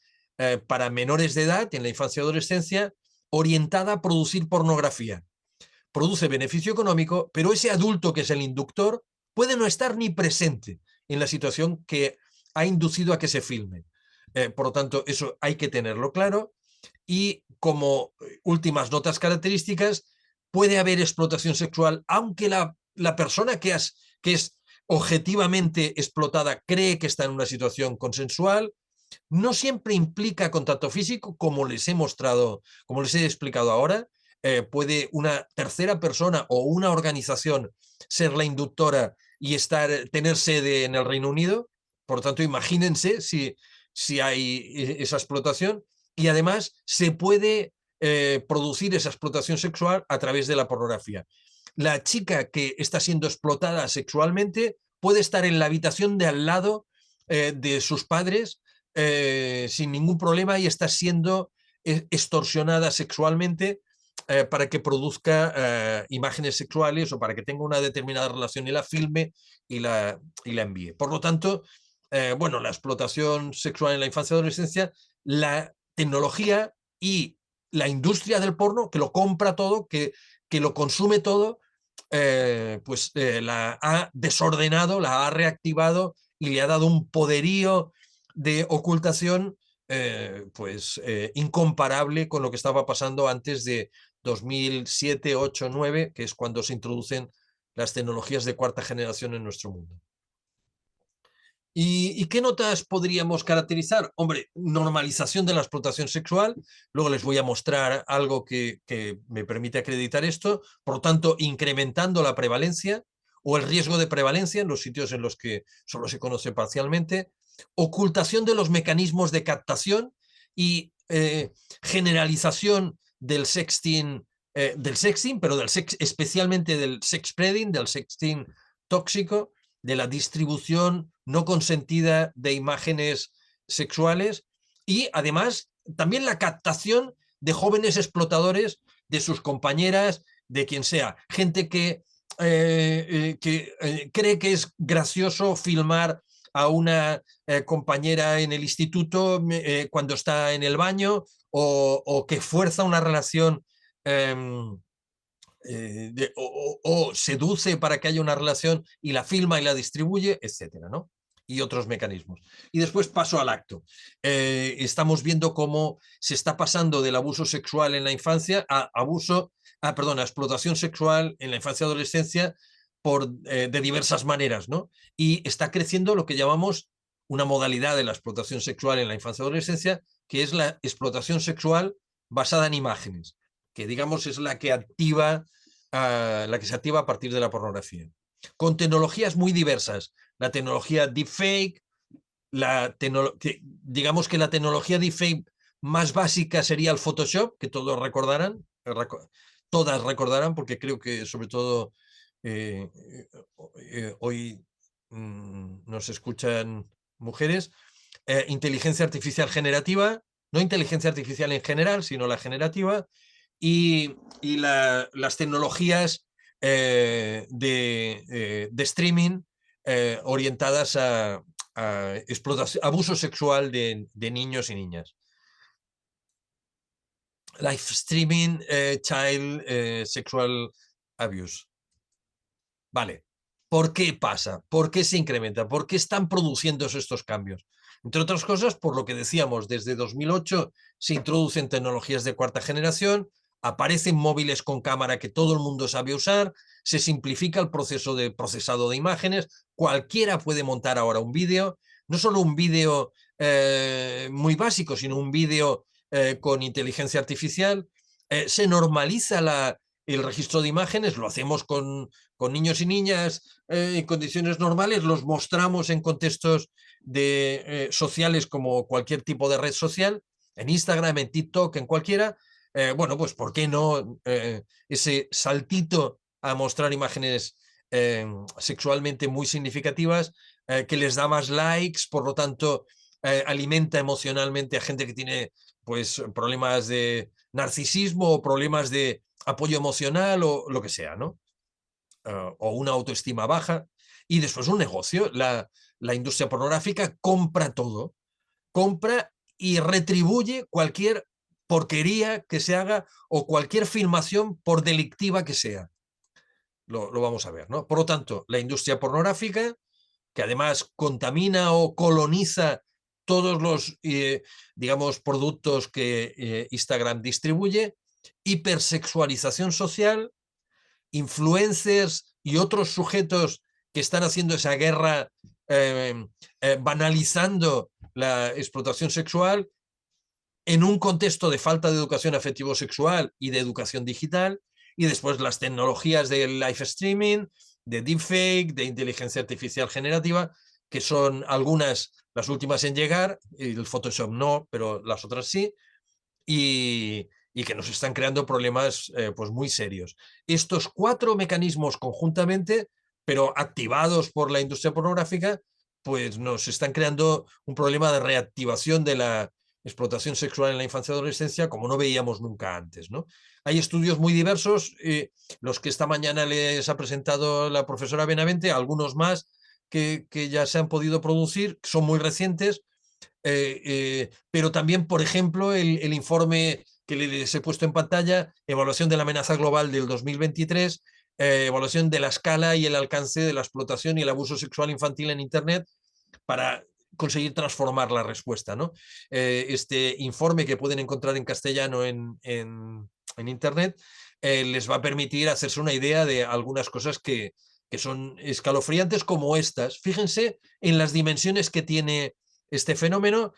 para menores de edad en la infancia y adolescencia orientada a producir pornografía. Produce beneficio económico, pero ese adulto que es el inductor puede no estar ni presente en la situación que ha inducido a que se filme. Por lo tanto, eso hay que tenerlo claro. Y como últimas notas características, puede haber explotación sexual, aunque la persona que es objetivamente explotada cree que está en una situación consensual. No siempre implica contacto físico, como les he mostrado, como les he explicado ahora. Puede una tercera persona o una organización ser la inductora y tener sede en el Reino Unido. Por lo tanto, imagínense si hay esa explotación. Y además se puede producir esa explotación sexual a través de la pornografía. La chica que está siendo explotada sexualmente puede estar en la habitación de al lado de sus padres sin ningún problema y está siendo extorsionada sexualmente para que produzca imágenes sexuales o para que tenga una determinada relación y la filme y la envíe. Por lo tanto, bueno, la explotación sexual en la infancia y adolescencia, la tecnología y la industria del porno, que lo compra todo, que lo consume todo, la ha desordenado, la ha reactivado y le ha dado un poderío de ocultación incomparable con lo que estaba pasando antes de 2007, 8, 9, que es cuando se introducen las tecnologías de cuarta generación en nuestro mundo. ¿Y qué notas podríamos caracterizar? Hombre, normalización de la explotación sexual. Luego les voy a mostrar algo que me permite acreditar esto. Por lo tanto, incrementando la prevalencia o el riesgo de prevalencia en los sitios en los que solo se conoce parcialmente. Ocultación de los mecanismos de captación y generalización del sexting, pero especialmente del sex spreading, del sexting tóxico, de la distribución no consentida de imágenes sexuales y además también la captación de jóvenes explotadores de sus compañeras, de quien sea, gente que cree que es gracioso filmar a una compañera en el instituto cuando está en el baño o que fuerza una relación o seduce para que haya una relación y la filma y la distribuye, etcétera, ¿no? Y otros mecanismos. Y después paso al acto. Estamos viendo cómo se está pasando del abuso sexual en la infancia a explotación sexual en la infancia y adolescencia de diversas maneras, ¿no? Y está creciendo lo que llamamos una modalidad de la explotación sexual en la infancia y adolescencia, que es la explotación sexual basada en imágenes, que digamos es la que se activa a partir de la pornografía. Con tecnologías muy diversas. La tecnología deepfake, digamos que la tecnología deepfake más básica sería el Photoshop, que todos recordarán, todas recordarán, porque creo que sobre todo hoy nos escuchan mujeres. Inteligencia artificial generativa, no inteligencia artificial en general, sino la generativa, y las tecnologías de streaming orientadas a abuso sexual de niños y niñas. Live streaming, child sexual abuse. Vale. ¿Por qué pasa? ¿Por qué se incrementa? ¿Por qué están produciéndose estos cambios? Entre otras cosas, por lo que decíamos, desde 2008 se introducen tecnologías de cuarta generación, aparecen móviles con cámara que todo el mundo sabe usar, se simplifica el proceso de procesado de imágenes, cualquiera puede montar ahora un vídeo, no solo un vídeo muy básico, sino un vídeo con inteligencia artificial, se normaliza el registro de imágenes, lo hacemos con niños y niñas en condiciones normales, los mostramos en contextos sociales como cualquier tipo de red social, en Instagram, en TikTok, en cualquiera. Bueno, pues ¿por qué no ese saltito a mostrar imágenes sexualmente muy significativas que les da más likes, por lo tanto alimenta emocionalmente a gente que tiene pues problemas de narcisismo o problemas de apoyo emocional o lo que sea, ¿no? O una autoestima baja. Y después un negocio. La industria pornográfica compra todo, compra y retribuye cualquier porquería que se haga o cualquier filmación por delictiva que sea. Lo vamos a ver, ¿no? Por lo tanto, la industria pornográfica, que además contamina o coloniza todos los, digamos, productos que Instagram distribuye, hipersexualización social, influencers y otros sujetos que están haciendo esa guerra banalizando la explotación sexual en un contexto de falta de educación afectivo-sexual y de educación digital, y después las tecnologías del live streaming, de deepfake, de inteligencia artificial generativa, que son algunas las últimas en llegar, el Photoshop no, pero las otras sí, y que nos están creando problemas pues muy serios. Estos 4 mecanismos conjuntamente, pero activados por la industria pornográfica, pues nos están creando un problema de reactivación de la explotación sexual en la infancia y adolescencia como no veíamos nunca antes, ¿no? Hay estudios muy diversos, los que esta mañana les ha presentado la profesora Benavente, algunos más que ya se han podido producir, son muy recientes, pero también, por ejemplo, el informe que les he puesto en pantalla, evaluación de la amenaza global del 2023, evaluación de la escala y el alcance de la explotación y el abuso sexual infantil en Internet para conseguir transformar la respuesta, ¿no? Este informe que pueden encontrar en castellano en Internet les va a permitir hacerse una idea de algunas cosas que son escalofriantes como estas. Fíjense en las dimensiones que tiene este fenómeno.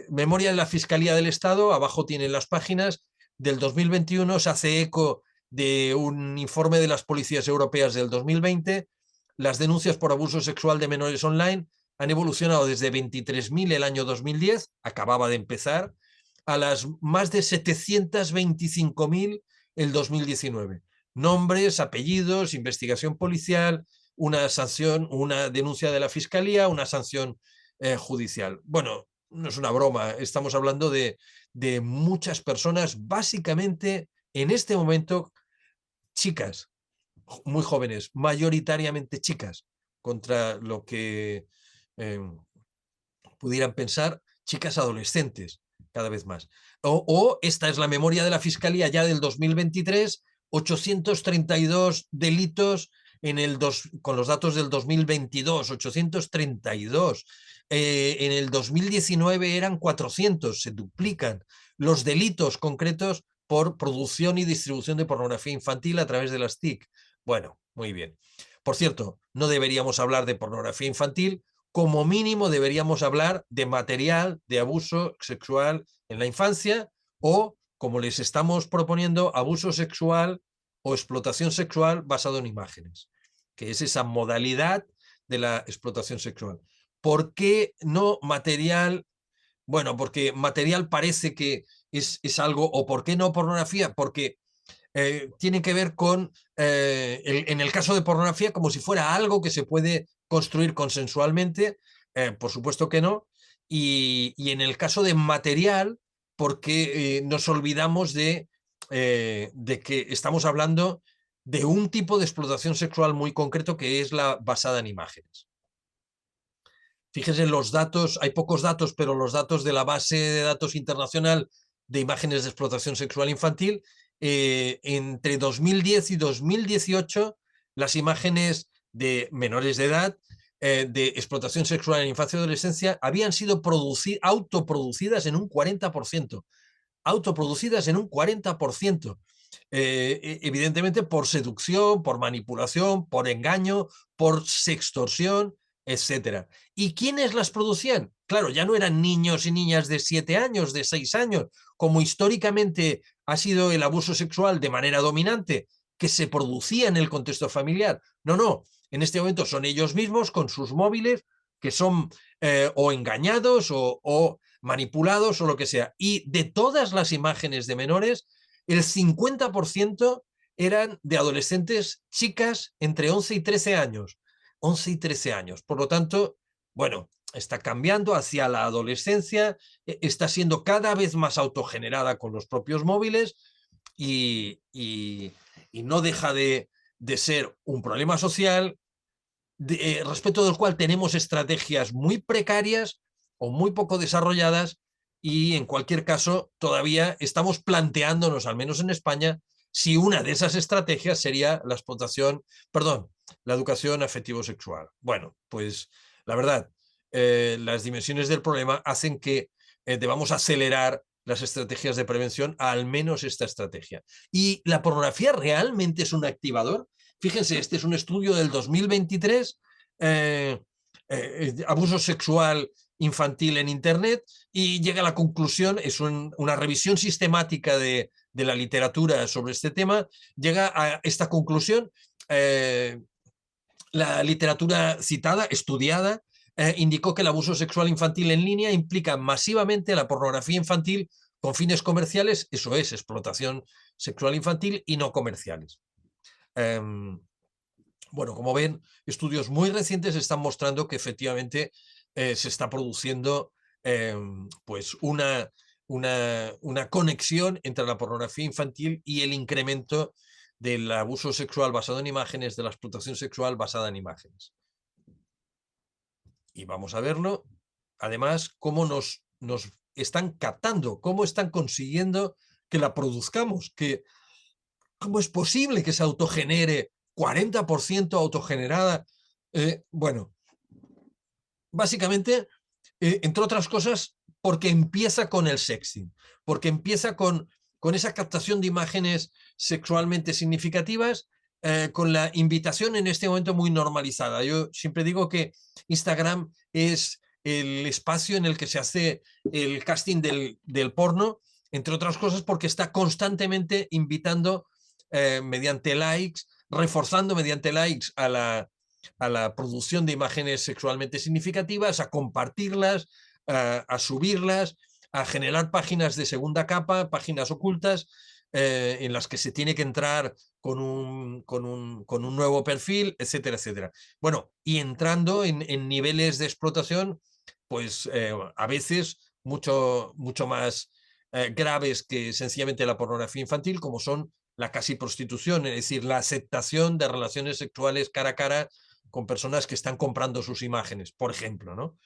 Memoria de la Fiscalía del Estado, abajo tienen las páginas, del 2021 se hace eco de un informe de las policías europeas del 2020. Las denuncias por abuso sexual de menores online han evolucionado desde 23.000 el año 2010, acababa de empezar, a las más de 725.000 el 2019. Nombres, apellidos, investigación policial, una sanción, una denuncia de la Fiscalía, una sanción judicial. Bueno, no es una broma, estamos hablando de muchas personas, básicamente en este momento, chicas, muy jóvenes, mayoritariamente chicas, contra lo que eh, pudieran pensar chicas adolescentes, cada vez más. O esta es la memoria de la Fiscalía ya del 2023, 832 delitos con los datos del 2022, 832. En el 2019 eran 400, se duplican los delitos concretos por producción y distribución de pornografía infantil a través de las TIC. Bueno, muy bien. Por cierto, no deberíamos hablar de pornografía infantil, como mínimo deberíamos hablar de material de abuso sexual en la infancia o, como les estamos proponiendo, abuso sexual o explotación sexual basado en imágenes, que es esa modalidad de la explotación sexual. ¿Por qué no material? Bueno, porque material parece que es algo, o ¿por qué no pornografía? Porque tiene que ver con, en el caso de pornografía, como si fuera algo que se puede construir consensualmente, por supuesto que no, y en el caso de material, porque nos olvidamos de que estamos hablando de un tipo de explotación sexual muy concreto que es la basada en imágenes. Fíjense los datos, hay pocos datos, pero los datos de la base de datos internacional de imágenes de explotación sexual infantil, entre 2010 y 2018, las imágenes de menores de edad de explotación sexual en infancia y adolescencia habían sido autoproducidas en un 40%. Autoproducidas en un 40%. Evidentemente por seducción, por manipulación, por engaño, por sextorsión, etcétera. ¿Y quiénes las producían? Claro, ya no eran niños y niñas de 7 años, de 6 años, como históricamente ha sido el abuso sexual de manera dominante que se producía en el contexto familiar. No, no, en este momento son ellos mismos con sus móviles que son o engañados o manipulados o lo que sea. Y de todas las imágenes de menores, el 50% eran de adolescentes chicas entre 11 y 13 años. 11 y 13 años. Por lo tanto, bueno, está cambiando hacia la adolescencia, está siendo cada vez más autogenerada con los propios móviles y no deja de ser un problema social respecto del cual tenemos estrategias muy precarias o muy poco desarrolladas y en cualquier caso todavía estamos planteándonos, al menos en España, si una de esas estrategias sería la explotación, perdón, la educación afectivo-sexual. Bueno, pues la verdad, las dimensiones del problema hacen que debamos acelerar las estrategias de prevención, al menos esta estrategia. ¿Y la pornografía realmente es un activador? Fíjense, este es un estudio del 2023, abuso sexual infantil en Internet, y llega a la conclusión, es una revisión sistemática de la literatura sobre este tema, llega a esta conclusión, la literatura citada, estudiada, indicó que el abuso sexual infantil en línea implica masivamente la pornografía infantil con fines comerciales, eso es, explotación sexual infantil y no comerciales. Bueno, como ven, estudios muy recientes están mostrando que efectivamente se está produciendo pues una conexión entre la pornografía infantil y el incremento del abuso sexual basado en imágenes, de la explotación sexual basada en imágenes. Y vamos a verlo, además, cómo nos están captando, cómo están consiguiendo que la produzcamos, cómo es posible que se autogenere 40% autogenerada. Bueno, básicamente, entre otras cosas, porque empieza con el sexting, porque empieza con esa captación de imágenes sexualmente significativas, con la invitación en este momento muy normalizada. Yo siempre digo que Instagram es el espacio en el que se hace el casting del porno, entre otras cosas porque está constantemente invitando mediante likes, reforzando mediante likes a la producción de imágenes sexualmente significativas, a compartirlas, a subirlas, a generar páginas de segunda capa, páginas ocultas, en las que se tiene que entrar con un nuevo perfil, etcétera, etcétera. Bueno, y entrando en niveles de explotación, pues a veces mucho más graves que sencillamente la pornografía infantil, como son la casi prostitución, es decir, la aceptación de relaciones sexuales cara a cara con personas que están comprando sus imágenes, por ejemplo, ¿no?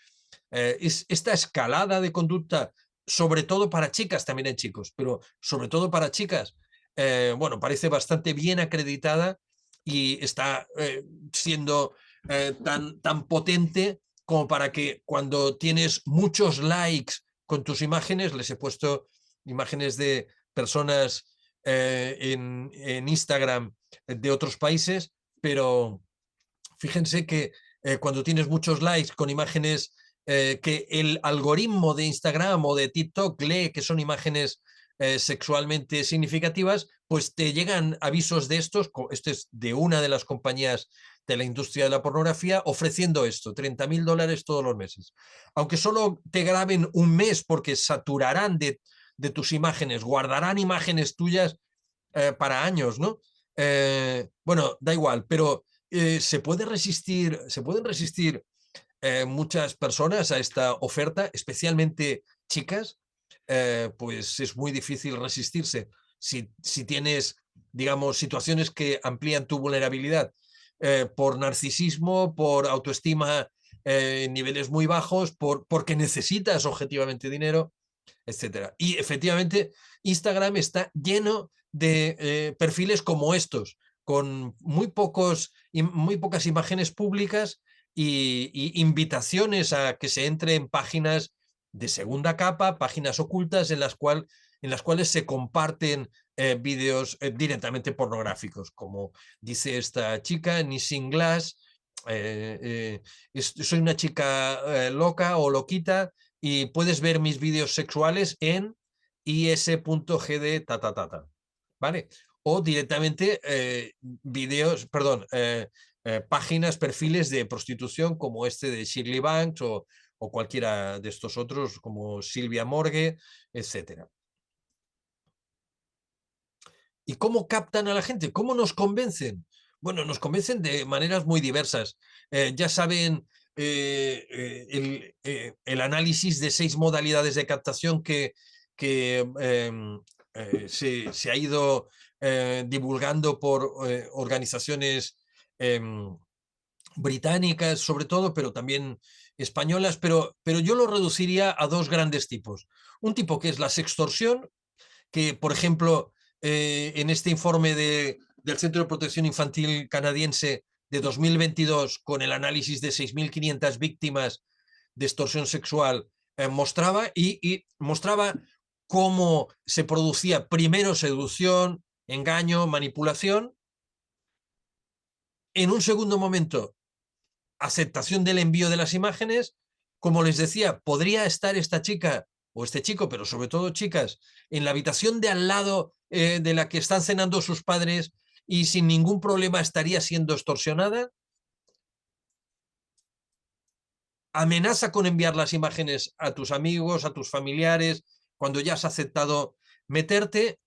Esta escalada de conducta, sobre todo para chicas, también en chicos, pero sobre todo para chicas, bueno, parece bastante bien acreditada y está siendo tan potente como para que cuando tienes muchos likes con tus imágenes, les he puesto imágenes de personas en Instagram de otros países, pero fíjense que cuando tienes muchos likes con imágenes que el algoritmo de Instagram o de TikTok lee que son imágenes sexualmente significativas, pues te llegan avisos de estos, este es de una de las compañías de la industria de la pornografía, ofreciendo esto, $30.000 todos los meses. Aunque solo te graben un mes porque saturarán de tus imágenes, guardarán imágenes tuyas para años, ¿no? Bueno, da igual, pero se pueden resistir muchas personas a esta oferta, especialmente chicas, pues es muy difícil resistirse si tienes, digamos, situaciones que amplían tu vulnerabilidad por narcisismo, por autoestima en niveles muy bajos, porque necesitas objetivamente dinero, etcétera. Y efectivamente, Instagram está lleno de perfiles como estos, con muy pocas imágenes públicas y invitaciones a que se entre en páginas de segunda capa, páginas ocultas en las cuales se comparten vídeos directamente pornográficos, como dice esta chica, Nissin Glass. Soy una chica loca o loquita y puedes ver mis vídeos sexuales is.gd ta, ta, ta, ta, ¿vale? O directamente vídeos, perdón, páginas, perfiles de prostitución como este de Shirley Banks o cualquiera de estos otros como Silvia Morgue, etcétera. ¿Y cómo captan a la gente? ¿Cómo nos convencen? Bueno, nos convencen de maneras muy diversas. Ya saben el análisis de 6 modalidades de captación que se ha ido divulgando por organizaciones británicas, sobre todo, pero también españolas, pero yo lo reduciría a 2 grandes tipos. Un tipo que es la sextorsión, que, por ejemplo, en este informe del Centro de Protección Infantil canadiense de 2022, con el análisis de 6.500 víctimas de extorsión sexual, mostraba y mostraba cómo se producía primero seducción, engaño, manipulación. En un segundo momento, aceptación del envío de las imágenes. Como les decía, podría estar esta chica o este chico, pero sobre todo chicas, en la habitación de al lado de la que están cenando sus padres y sin ningún problema estaría siendo extorsionada. Amenaza con enviar las imágenes a tus amigos, a tus familiares, cuando ya has aceptado meterte,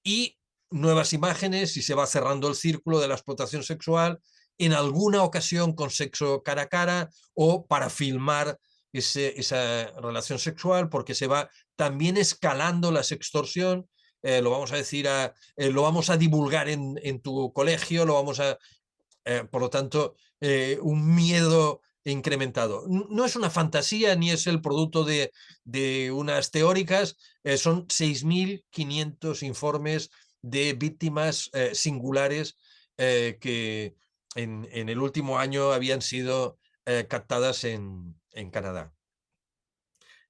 y nuevas imágenes y se va cerrando el círculo de la explotación sexual, en alguna ocasión con sexo cara a cara o para filmar esa relación sexual, porque se va también escalando la sextorsión. Lo vamos a decir, lo vamos a divulgar en tu colegio, lo vamos a, por lo tanto, un miedo incrementado. No es una fantasía ni es el producto de unas teóricas, son 6.500 informes de víctimas singulares que en el último año habían sido captadas en Canadá.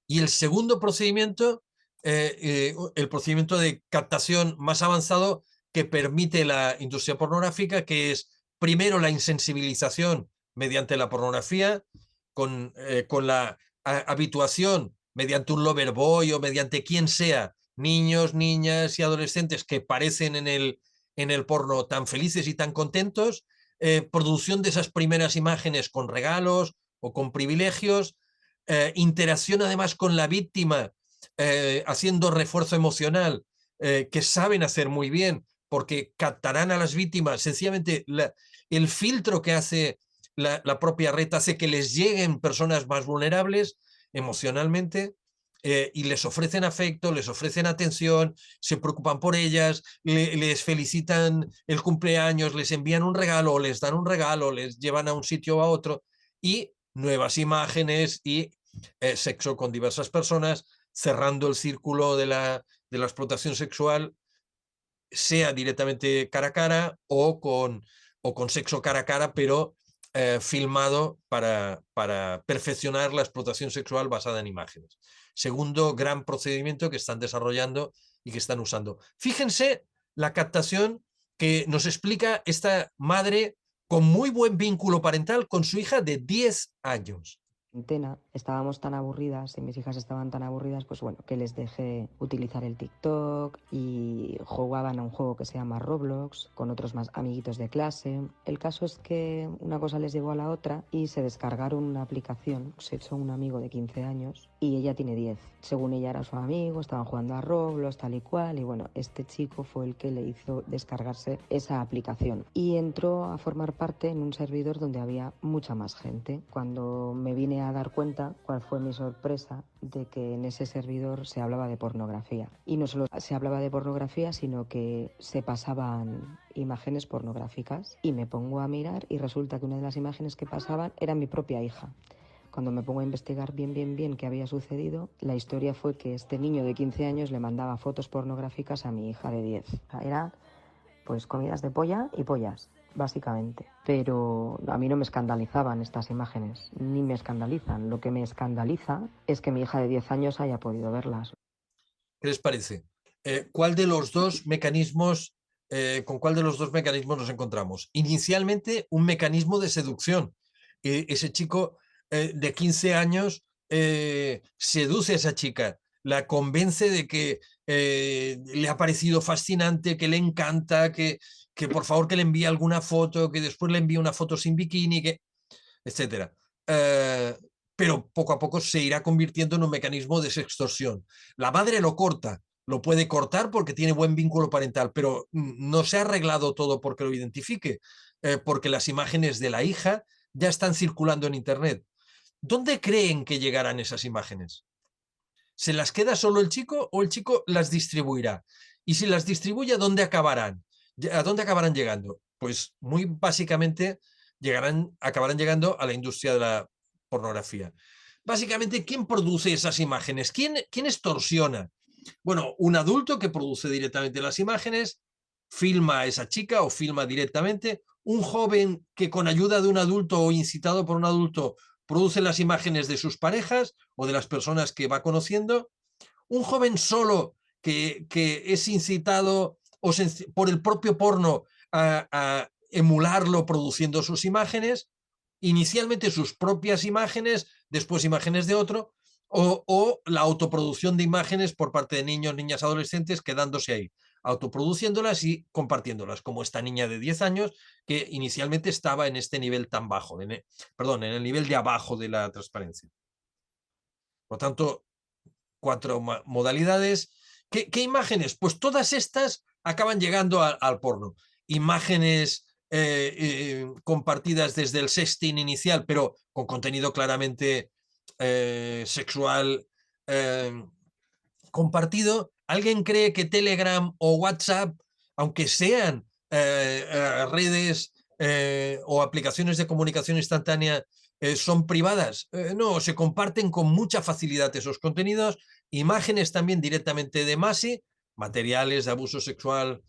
Y el segundo procedimiento, el procedimiento de captación más avanzado que permite la industria pornográfica, que es primero la insensibilización mediante la pornografía, con la habituación mediante un lover boy o mediante quien sea, niños, niñas y adolescentes que parecen en el porno tan felices y tan contentos, producción de esas primeras imágenes con regalos o con privilegios, interacción además con la víctima, haciendo refuerzo emocional, que saben hacer muy bien, porque captarán a las víctimas. Sencillamente, el filtro que hace la propia red hace que les lleguen personas más vulnerables emocionalmente, y les ofrecen afecto, les ofrecen atención, se preocupan por ellas, les felicitan el cumpleaños, les envían un regalo, les dan un regalo, les llevan a un sitio o a otro, y nuevas imágenes y sexo con diversas personas, cerrando el círculo de la explotación sexual, sea directamente cara a cara o con sexo cara a cara, pero filmado para perfeccionar la explotación sexual basada en imágenes. Segundo gran procedimiento que están desarrollando y que están usando. Fíjense la captación que nos explica esta madre con muy buen vínculo parental con su hija de 10 años. Estábamos tan aburridas y mis hijas estaban tan aburridas, pues bueno, que les dejé utilizar el TikTok y jugaban a un juego que se llama Roblox con otros más amiguitos de clase. El caso es que una cosa les llevó a la otra y se descargaron una aplicación. Se echó un amigo de 15 años y ella tiene 10. Según ella era su amigo, estaban jugando a Roblox, tal y cual, y bueno, este chico fue el que le hizo descargarse esa aplicación y entró a formar parte en un servidor donde había mucha más gente. Cuando me vine a dar cuenta, cuál fue mi sorpresa, de que en ese servidor se hablaba de pornografía. Y no solo se hablaba de pornografía, sino que se pasaban imágenes pornográficas. Y me pongo a mirar y resulta que una de las imágenes que pasaban era mi propia hija. Cuando me pongo a investigar bien qué había sucedido, la historia fue que este niño de 15 años le mandaba fotos pornográficas a mi hija de 10. Era pues comidas de polla y pollas, básicamente. Pero a mí no me escandalizaban estas imágenes, ni me escandalizan. Lo que me escandaliza es que mi hija de 10 años haya podido verlas. ¿Qué les parece? ¿Cuál de los dos mecanismos, con cuál de los dos mecanismos nos encontramos? Inicialmente, un mecanismo de seducción. Ese chico de 15 años seduce a esa chica, la convence de que le ha parecido fascinante, que le encanta, que por favor que le envíe alguna foto, que después le envíe una foto sin bikini, etcétera. Pero poco a poco se irá convirtiendo en un mecanismo de sextorsión. La madre lo corta, lo puede cortar porque tiene buen vínculo parental, pero no se ha arreglado todo porque lo identifique, porque las imágenes de la hija ya están circulando en Internet. ¿Dónde creen que llegarán esas imágenes? ¿Se las queda solo el chico o el chico las distribuirá? Y si las distribuye, ¿a dónde acabarán? ¿A dónde acabarán llegando? Pues muy básicamente acabarán llegando a la industria de la pornografía. Básicamente, ¿quién produce esas imágenes? ¿Quién extorsiona? Bueno, un adulto que produce directamente las imágenes, filma a esa chica o filma directamente, un joven que con ayuda de un adulto o incitado por un adulto produce las imágenes de sus parejas o de las personas que va conociendo, un joven solo que es incitado por el propio porno a emularlo produciendo sus imágenes, inicialmente sus propias imágenes, después imágenes de otro, o la autoproducción de imágenes por parte de niños, niñas, adolescentes, quedándose ahí, autoproduciéndolas y compartiéndolas, como esta niña de 10 años que inicialmente estaba en este nivel tan bajo, en el nivel de abajo de la transparencia. Por lo tanto, 4 modalidades. ¿Qué imágenes? Pues todas estas acaban llegando al porno. Imágenes compartidas desde el sexting inicial, pero con contenido claramente sexual compartido. ¿Alguien cree que Telegram o WhatsApp, aunque sean redes o aplicaciones de comunicación instantánea, son privadas? No, se comparten con mucha facilidad esos contenidos, imágenes también directamente de MASI, materiales de abuso sexual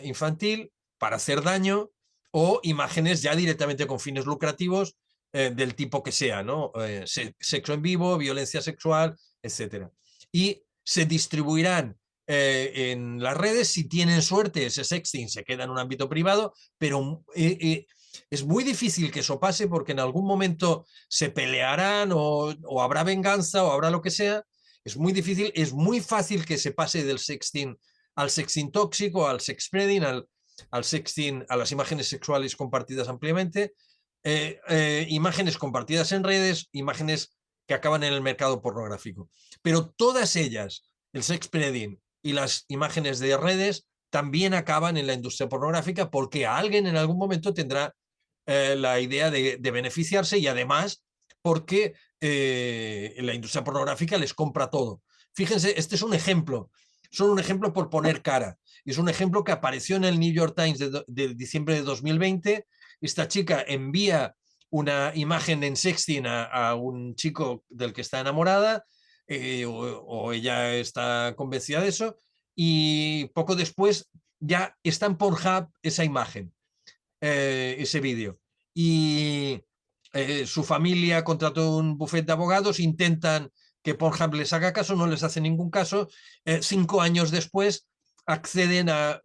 infantil para hacer daño, o imágenes ya directamente con fines lucrativos del tipo que sea, ¿no? Sexo en vivo, violencia sexual, etcétera. Y se distribuirán en las redes. Si tienen suerte, ese sexting se queda en un ámbito privado, pero es muy difícil que eso pase porque en algún momento se pelearán o habrá venganza o habrá lo que sea. Es muy difícil, es muy fácil que se pase del sexting al sexting tóxico, al sex spreading, al sexting, a las imágenes sexuales compartidas ampliamente, imágenes compartidas en redes, imágenes que acaban en el mercado pornográfico. Pero todas ellas, el sex spreading y las imágenes de redes, también acaban en la industria pornográfica porque alguien en algún momento tendrá la idea de beneficiarse, y además porque la industria pornográfica les compra todo. Fíjense, este es un ejemplo, solo un ejemplo por poner cara. Es un ejemplo que apareció en el New York Times de diciembre de 2020. Esta chica envía una imagen en sexting a un chico del que está enamorada, o ella está convencida de eso, y poco después ya está en Pornhub esa imagen, ese vídeo. Y su familia contrató un bufete de abogados, intentan que Pornhub les haga caso, no les hace ningún caso. 5 años después acceden a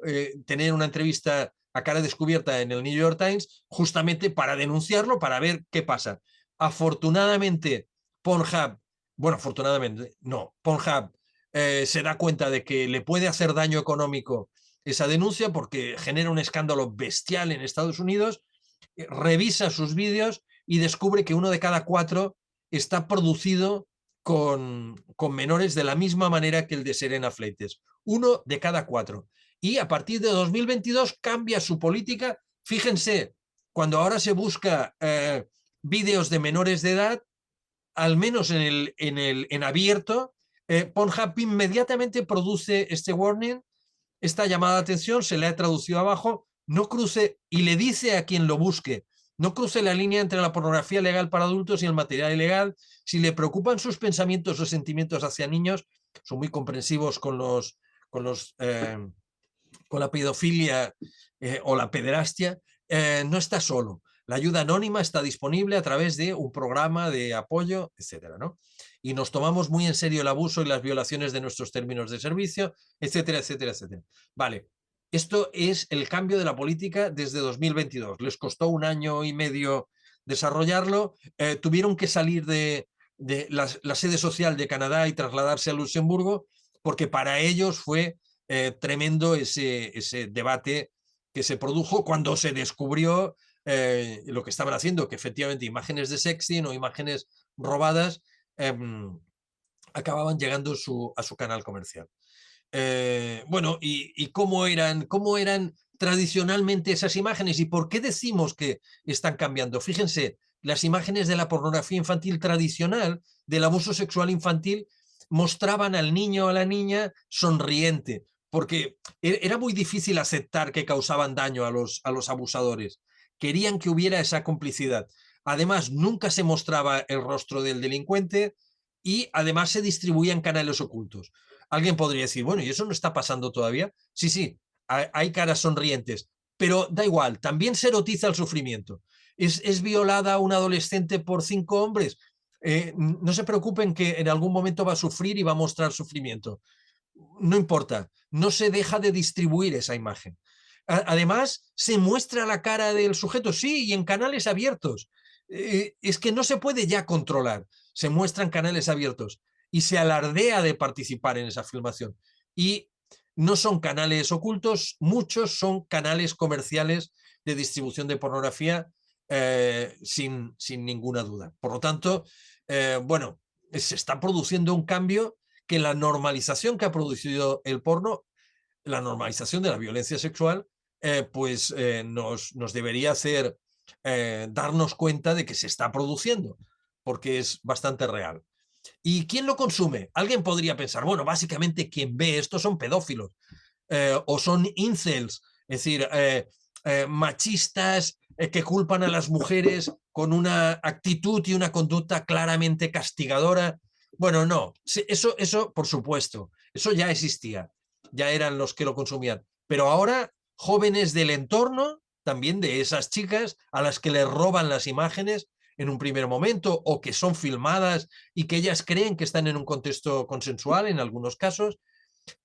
tener una entrevista a cara descubierta en el New York Times, justamente para denunciarlo, para ver qué pasa. Afortunadamente, Pornhub, bueno, afortunadamente, no, Pornhub se da cuenta de que le puede hacer daño económico esa denuncia porque genera un escándalo bestial en Estados Unidos, revisa sus vídeos y descubre que 1 de cada 4 está producido con menores de la misma manera que el de Serena Fleites. 1 de cada 4. Y a partir de 2022 cambia su política. Fíjense, cuando ahora se busca vídeos de menores de edad, al menos en abierto, Pornhub inmediatamente produce este warning, esta llamada de atención, se le ha traducido abajo, no cruce, y le dice a quien lo busque, no cruce la línea entre la pornografía legal para adultos y el material ilegal. Si le preocupan sus pensamientos o sentimientos hacia niños, son muy comprensivos con la pedofilia o la pederastia, no está solo. La ayuda anónima está disponible a través de un programa de apoyo, etcétera, ¿no? Y nos tomamos muy en serio el abuso y las violaciones de nuestros términos de servicio, etcétera, etcétera, etcétera. Vale, esto es el cambio de la política desde 2022. Les costó 1 año y medio desarrollarlo, tuvieron que salir de de la sede social de Canadá y trasladarse a Luxemburgo, porque para ellos fue tremendo ese debate que se produjo cuando se descubrió lo que estaban haciendo, que efectivamente imágenes de sexting o imágenes robadas acababan llegando a su canal comercial. Bueno, y cómo eran tradicionalmente esas imágenes y por qué decimos que están cambiando. Fíjense, las imágenes de la pornografía infantil tradicional, del abuso sexual infantil, mostraban al niño o a la niña sonriente, porque era muy difícil aceptar que causaban daño a los abusadores. Querían que hubiera esa complicidad. Además, nunca se mostraba el rostro del delincuente y además se distribuía en canales ocultos. Alguien podría decir, bueno, ¿y eso no está pasando todavía? Sí, sí, hay caras sonrientes, pero da igual, también se erotiza el sufrimiento. ¿Es violada una adolescente por 5 hombres? No se preocupen que en algún momento va a sufrir y va a mostrar sufrimiento. No importa, no se deja de distribuir esa imagen. Además, se muestra la cara del sujeto, sí, y en canales abiertos. Es que no se puede ya controlar. Se muestran canales abiertos y se alardea de participar en esa filmación. Y no son canales ocultos, muchos son canales comerciales de distribución de pornografía sin ninguna duda. Por lo tanto, bueno, se está produciendo un cambio que la normalización que ha producido el porno, la normalización de la violencia sexual, nos debería hacer darnos cuenta de que se está produciendo, porque es bastante real. ¿Y quién lo consume? Alguien podría pensar, bueno, básicamente quien ve esto son pedófilos o son incels, es decir, machistas que culpan a las mujeres con una actitud y una conducta claramente castigadora. Bueno, no, eso por supuesto, eso ya existía, ya eran los que lo consumían, pero ahora jóvenes del entorno, también de esas chicas a las que les roban las imágenes en un primer momento o que son filmadas y que ellas creen que están en un contexto consensual en algunos casos,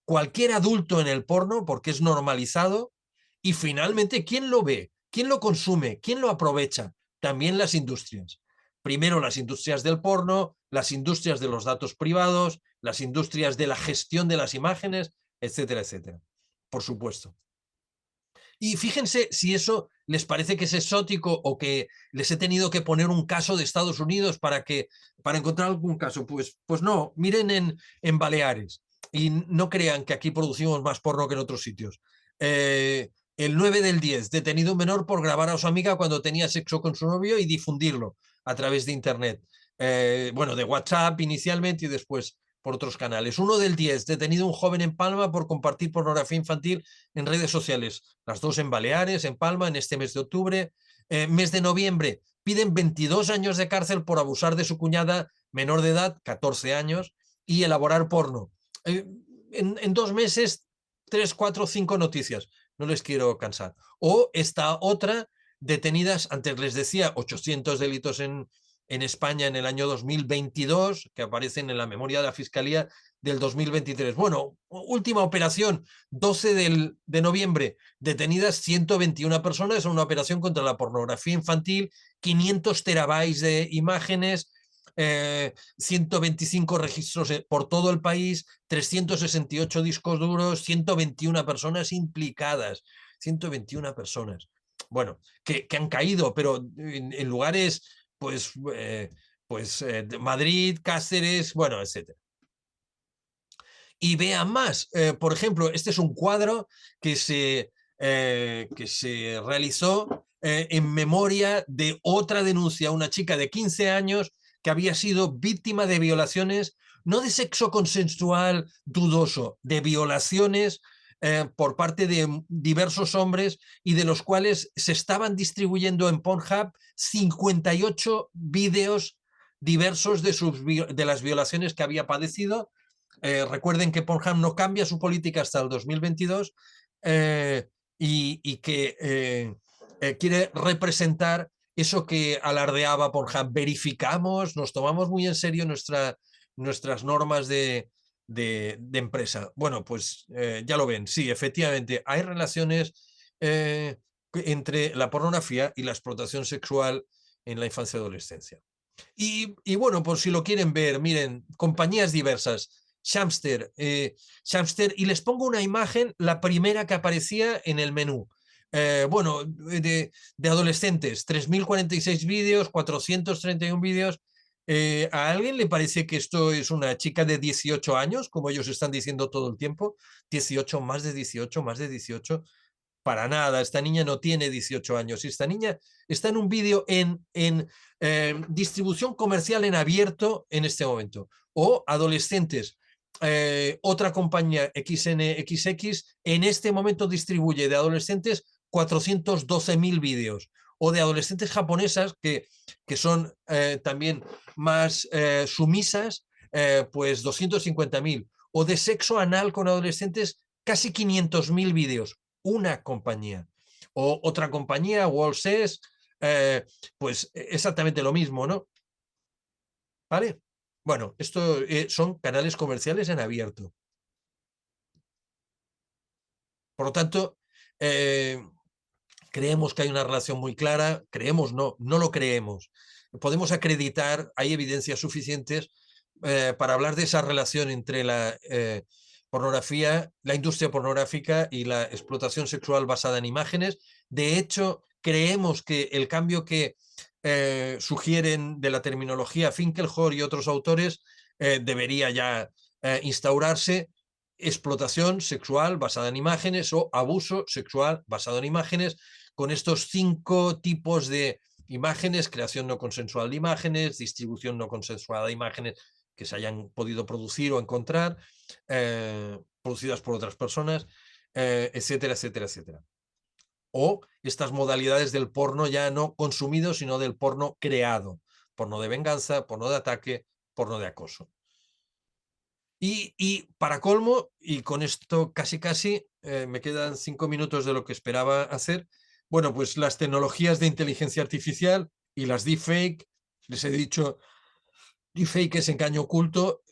cualquier adulto en el porno porque es normalizado y finalmente, ¿quién lo ve? ¿Quién lo consume? ¿Quién lo aprovecha? También las industrias. Primero las industrias del porno, las industrias de los datos privados, las industrias de la gestión de las imágenes, etcétera, etcétera. Por supuesto. Y fíjense si eso les parece que es exótico o que les he tenido que poner un caso de Estados Unidos para encontrar algún caso. Pues no, miren en Baleares y no crean que aquí producimos más porno que en otros sitios. El 9/10, detenido un menor por grabar a su amiga cuando tenía sexo con su novio y difundirlo a través de internet. Bueno, de WhatsApp inicialmente y después por otros canales. 1/10, detenido un joven en Palma por compartir pornografía infantil en redes sociales. Las dos en Baleares, en Palma, en este mes de octubre. Mes de noviembre, piden 22 años de cárcel por abusar de su cuñada menor de edad, 14 años, y elaborar porno. En 2 meses, 3, 4, 5 noticias. No les quiero cansar. O esta otra, detenidas, antes les decía, 800 delitos en España en el año 2022, que aparecen en la memoria de la Fiscalía del 2023. Bueno, última operación, 12 de noviembre, detenidas 121 personas en una operación contra la pornografía infantil, 500 terabytes de imágenes, 125 registros por todo el país, 368 discos duros, 121 personas implicadas, 121 personas. Bueno, que han caído, pero en lugares pues Madrid, Cáceres, bueno, etc. Y vean más, por ejemplo, este es un cuadro que se realizó en memoria de otra denuncia, una chica de 15 años que había sido víctima de violaciones, no de sexo consensual dudoso, de violaciones por parte de diversos hombres y de los cuales se estaban distribuyendo en Pornhub 58 vídeos diversos de las violaciones que había padecido. Recuerden que Pornhub no cambia su política hasta el 2022 y que quiere representar eso que alardeaba Pornhub. Verificamos, nos tomamos muy en serio nuestras normas de empresa. Bueno, pues ya lo ven, sí, efectivamente, hay relaciones entre la pornografía y la explotación sexual en la infancia y adolescencia. Y bueno, por si lo quieren ver, miren, compañías diversas. Shamster, y les pongo una imagen, la primera que aparecía en el menú. Bueno, de adolescentes, 3046 vídeos, 431 vídeos. ¿A alguien le parece que esto es una chica de 18 años, como ellos están diciendo todo el tiempo? 18, más de 18, más de 18. Para nada, esta niña no tiene 18 años. Esta niña está en un vídeo en distribución comercial en abierto en este momento. O adolescentes. Otra compañía XNXX en este momento distribuye de adolescentes 412.000 vídeos. O de adolescentes japonesas que son también más sumisas, pues 250.000. O de sexo anal con adolescentes, casi 500.000 vídeos. Una compañía. O otra compañía, Wallsays, pues exactamente lo mismo, ¿no? ¿Vale? Bueno, esto son canales comerciales en abierto. Por lo tanto, creemos que hay una relación muy clara, creemos, no lo creemos. Podemos acreditar, hay evidencias suficientes para hablar de esa relación entre la pornografía, la industria pornográfica y la explotación sexual basada en imágenes. De hecho, creemos que el cambio que sugieren de la terminología Finkelhor y otros autores debería ya instaurarse. Explotación sexual basada en imágenes o abuso sexual basado en imágenes, con estos 5 tipos de imágenes: creación no consensual de imágenes, distribución no consensuada de imágenes que se hayan podido producir o encontrar, producidas por otras personas, etcétera, etcétera, etcétera. O estas modalidades del porno ya no consumido, sino del porno creado. Porno de venganza, porno de ataque, porno de acoso. Y para colmo, y con esto casi me quedan 5 minutos de lo que esperaba hacer, bueno, pues las tecnologías de inteligencia artificial y las deepfake, les he dicho, deepfake es engaño oculto,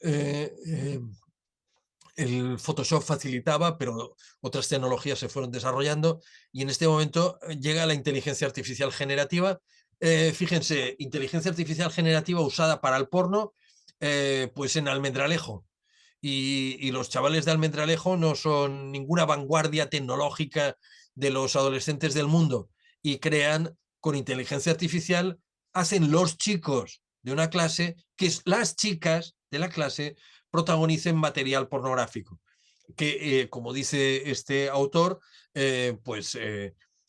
el Photoshop facilitaba, pero otras tecnologías se fueron desarrollando y en este momento llega la inteligencia artificial generativa. Fíjense, inteligencia artificial generativa usada para el porno, pues en Almendralejo. Y los chavales de Almendralejo no son ninguna vanguardia tecnológica de los adolescentes del mundo y crean con inteligencia artificial, hacen los chicos de una clase que las chicas de la clase protagonicen material pornográfico, que como dice este autor, pues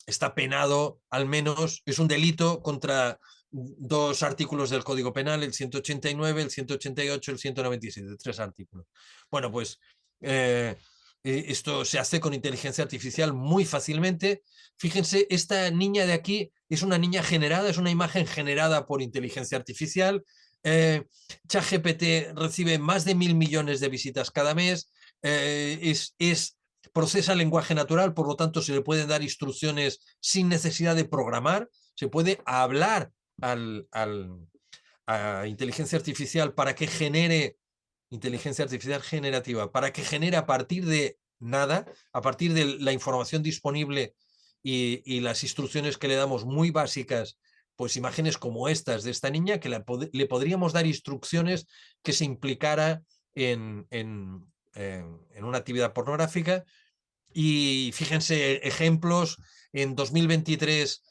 está penado, al menos es un delito contra 2 artículos del Código Penal, el 189, el 188, el 197, 3 artículos. Bueno, pues esto se hace con inteligencia artificial muy fácilmente. Fíjense, esta niña de aquí es una niña generada, es una imagen generada por inteligencia artificial. ChatGPT recibe más de 1.000 millones de visitas cada mes. Procesa lenguaje natural, por lo tanto se le pueden dar instrucciones sin necesidad de programar. Se puede hablar a inteligencia artificial para que genere inteligencia artificial generativa, para que genere a partir de nada, a partir de la información disponible y las instrucciones que le damos muy básicas, pues imágenes como estas de esta niña, que le podríamos dar instrucciones que se implicara en una actividad pornográfica. Y fíjense, ejemplos, en 2023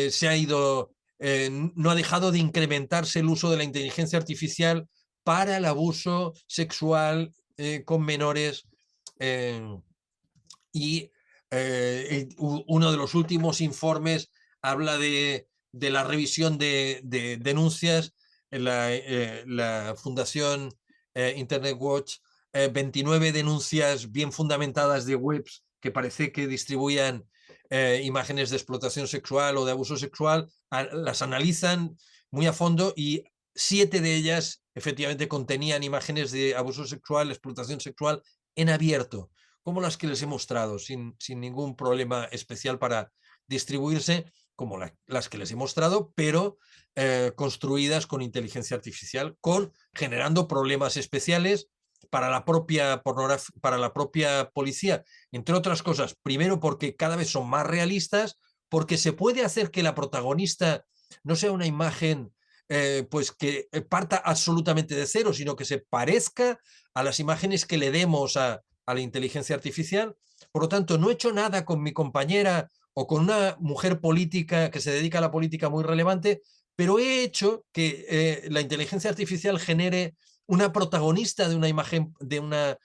se ha ido, no ha dejado de incrementarse el uso de la inteligencia artificial para el abuso sexual con menores. Y uno de los últimos informes habla de la revisión de denuncias en la Fundación Internet Watch, 29 denuncias bien fundamentadas de webs que parece que distribuían imágenes de explotación sexual o de abuso sexual, las analizan muy a fondo y 7 de ellas efectivamente contenían imágenes de abuso sexual, explotación sexual en abierto, como las que les he mostrado, sin ningún problema especial para distribuirse, como las que les he mostrado, pero construidas con inteligencia artificial, generando problemas especiales para la propia policía, entre otras cosas. Primero, porque cada vez son más realistas, porque se puede hacer que la protagonista no sea una imagen pues que parta absolutamente de cero, sino que se parezca a las imágenes que le demos a la inteligencia artificial. Por lo tanto, no he hecho nada con mi compañera o con una mujer política que se dedica a la política muy relevante, pero he hecho que la inteligencia artificial genere una protagonista de una imagen, de una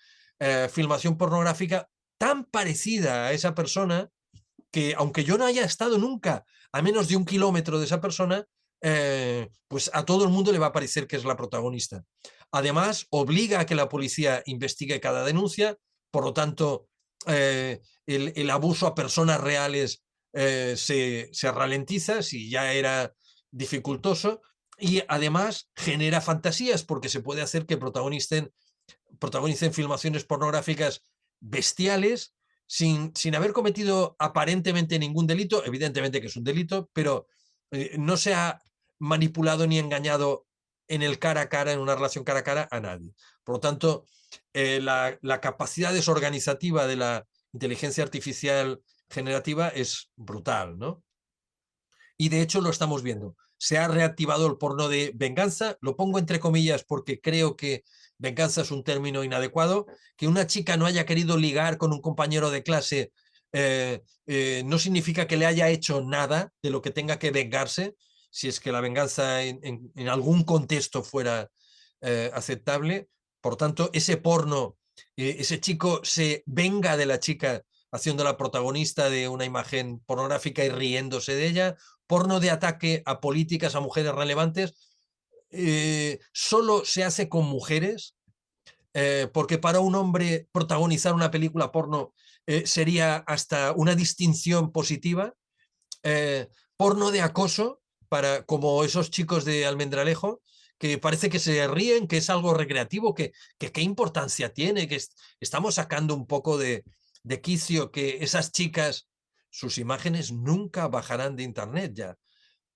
filmación pornográfica tan parecida a esa persona que, aunque yo no haya estado nunca a menos de 1 kilómetro de esa persona, pues a todo el mundo le va a parecer que es la protagonista. Además, obliga a que la policía investigue cada denuncia, por lo tanto, el abuso a personas reales se ralentiza, si ya era dificultoso, y además genera fantasías, porque se puede hacer que protagonicen filmaciones pornográficas bestiales sin haber cometido aparentemente ningún delito, evidentemente que es un delito, pero no se ha manipulado ni engañado en el cara a cara, en una relación cara a cara, a nadie. Por lo tanto, la capacidad desorganizativa de la inteligencia artificial generativa es brutal, ¿no? Y de hecho lo estamos viendo. Se ha reactivado el porno de venganza, lo pongo entre comillas porque creo que venganza es un término inadecuado, que una chica no haya querido ligar con un compañero de clase no significa que le haya hecho nada de lo que tenga que vengarse, si es que la venganza en algún contexto fuera aceptable. Por tanto, ese porno, ese chico se venga de la chica haciéndola protagonista de una imagen pornográfica y riéndose de ella, porno de ataque a políticas, a mujeres relevantes, solo se hace con mujeres, porque para un hombre protagonizar una película porno sería hasta una distinción positiva. Porno de acoso, como esos chicos de Almendralejo, que parece que se ríen, que es algo recreativo, que qué importancia tiene, que estamos sacando un poco de quicio, que esas chicas, sus imágenes nunca bajarán de internet ya.